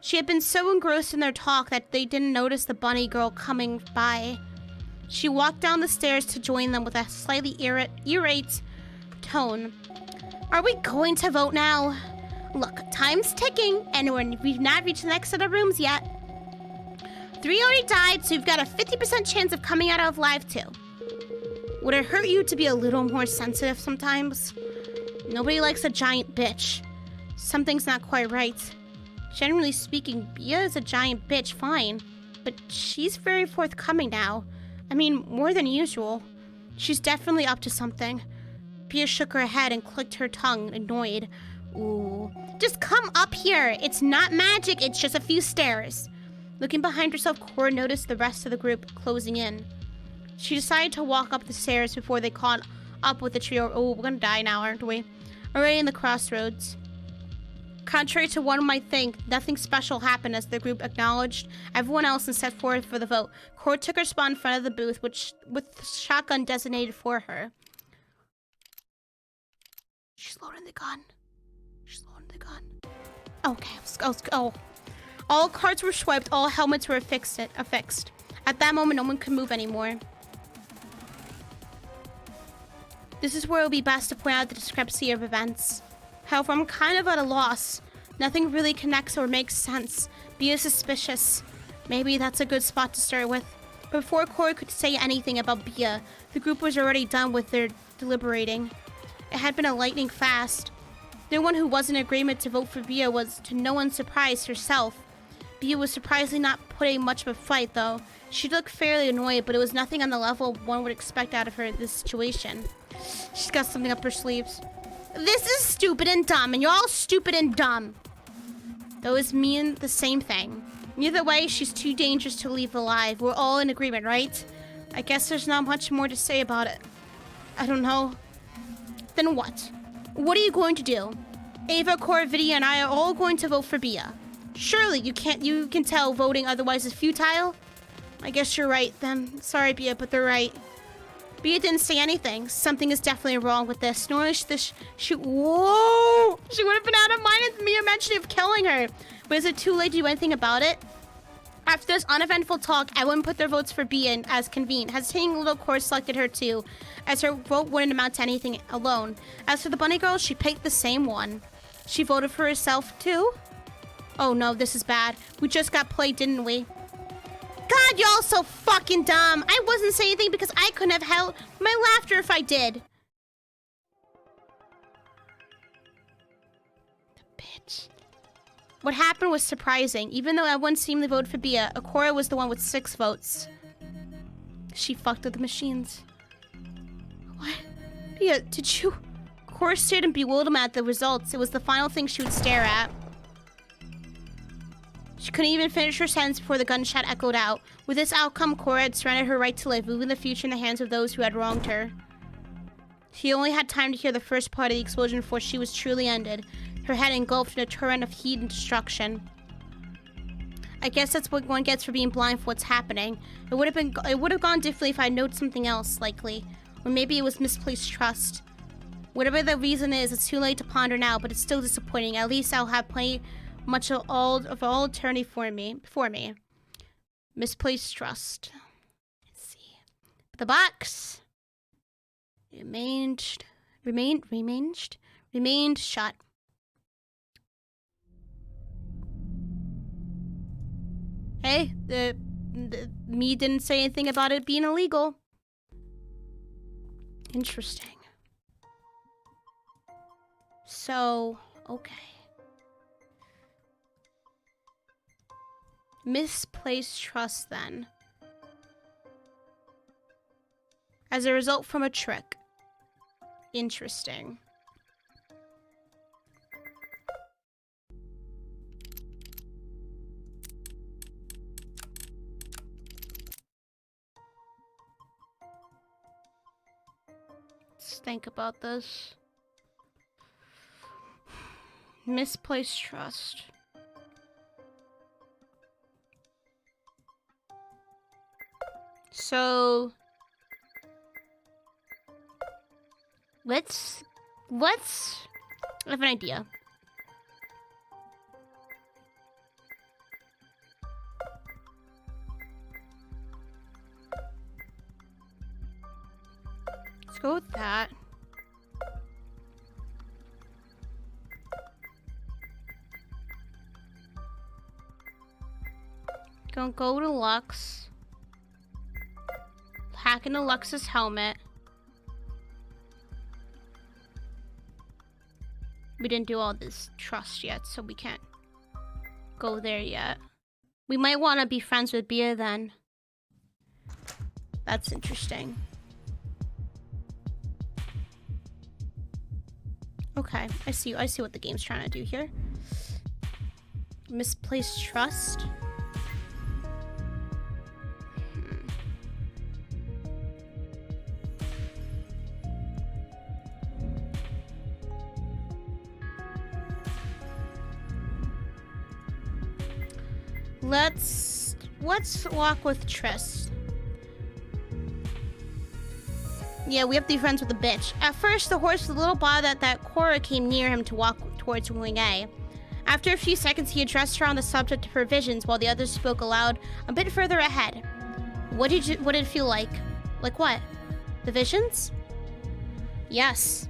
She had been so engrossed in their talk that they didn't notice the bunny girl coming by. She walked down the stairs to join them with a slightly irate tone. Are we going to vote now? Look, time's ticking, and we've not reached the next set of rooms yet. 3 already died, so you've got a 50% chance of coming out alive too. Would it hurt you to be a little more sensitive sometimes? Nobody likes a giant bitch. Something's not quite right. Generally speaking, Bea is a giant bitch, fine. But she's very forthcoming now. I mean, more than usual. She's definitely up to something. Bea shook her head and clicked her tongue, annoyed. Ooh. Just come up here. It's not magic, it's just a few stairs. Looking behind herself, Cora noticed the rest of the group closing in. She decided to walk up the stairs before they caught up with the trio. Oh, we're gonna die now, aren't we? Already in the crossroads. Contrary to one might think, nothing special happened as the group acknowledged everyone else and set forth for the vote. Cora took her spot in front of the booth, with the shotgun designated for her. She She's loading the gun. She's loading the gun. Okay, let's go. All cards were swiped. All helmets were affixed. At that moment, no one could move anymore. This is where it would be best to point out the discrepancy of events. However, I'm kind of at a loss. Nothing really connects or makes sense. Bia is suspicious. Maybe that's a good spot to start with. But before Cora could say anything about Bia, the group was already done with their deliberating. It had been a lightning fast. The one who was in agreement to vote for Bia was, to no one's surprise, herself. Bia was surprisingly not putting much of a fight, though. She looked fairly annoyed, but it was nothing on the level one would expect out of her in this situation. She's got something up her sleeves. This is stupid and dumb, and you're all stupid and dumb. Those mean the same thing. Either way, she's too dangerous to leave alive. We're all in agreement, right? I guess there's not much more to say about it. I don't know. Then what? What are you going to do? Ava, Cora, Vidia, and I are all going to vote for Bia. Surely you can tell voting otherwise is futile? I guess you're right then. Sorry, Bia, but they're right. Bia didn't say anything. Something is definitely wrong with this. Nor is this... Whoa! She would have been out of mind if Mia mentioned of killing her. But is it too late to do anything about it? After this uneventful talk, everyone put their votes for Bia as convened. Hesitating little Cora selected her too, as her vote wouldn't amount to anything alone. As for the bunny girl, she picked the same one. She voted for herself too? Oh no, this is bad. We just got played, didn't we? God, y'all so fucking dumb. I wasn't saying anything because I couldn't have held my laughter if I did. The bitch. What happened was surprising. Even though everyone seemingly voted for Bia, Akora was the one with 6 votes. She fucked with the machines. What? Bia, did you... Akora stared in bewilderment at the results. It was the final thing she would stare at. She couldn't even finish her sentence before the gunshot echoed out. With this outcome, Cora had surrendered her right to live, moving the future in the hands of those who had wronged her. She only had time to hear the first part of the explosion before she was truly ended, her head engulfed in a torrent of heat and destruction. I guess that's what one gets for being blind for what's happening. It would have gone differently if I had noted something else, likely. Or maybe it was misplaced trust. Whatever the reason is, it's too late to ponder now, but it's still disappointing. At least I'll have plenty... much of all eternity before me. Misplaced trust. Let's see. The box remained shut. Hey, me didn't say anything about it being illegal. Interesting. So, okay. Misplaced trust, then. As a result from a trick. Interesting. Let's think about this. Misplaced trust. So let's I have an idea. Let's go with that. Gonna go to Lux. Hack into Lux's helmet. We didn't do all this trust yet, so we can't go there yet. We might want to be friends with Bia then. That's interesting. Okay, I see what the game's trying to do here. Misplaced trust. Let's walk with Triss. Yeah, we have to be friends with a bitch. At first, the horse was a little bothered that Cora came near him to walk towards Wing A. After a few seconds, he addressed her on the subject of her visions while the others spoke aloud a bit further ahead. What did it feel like? Like what? The visions? Yes.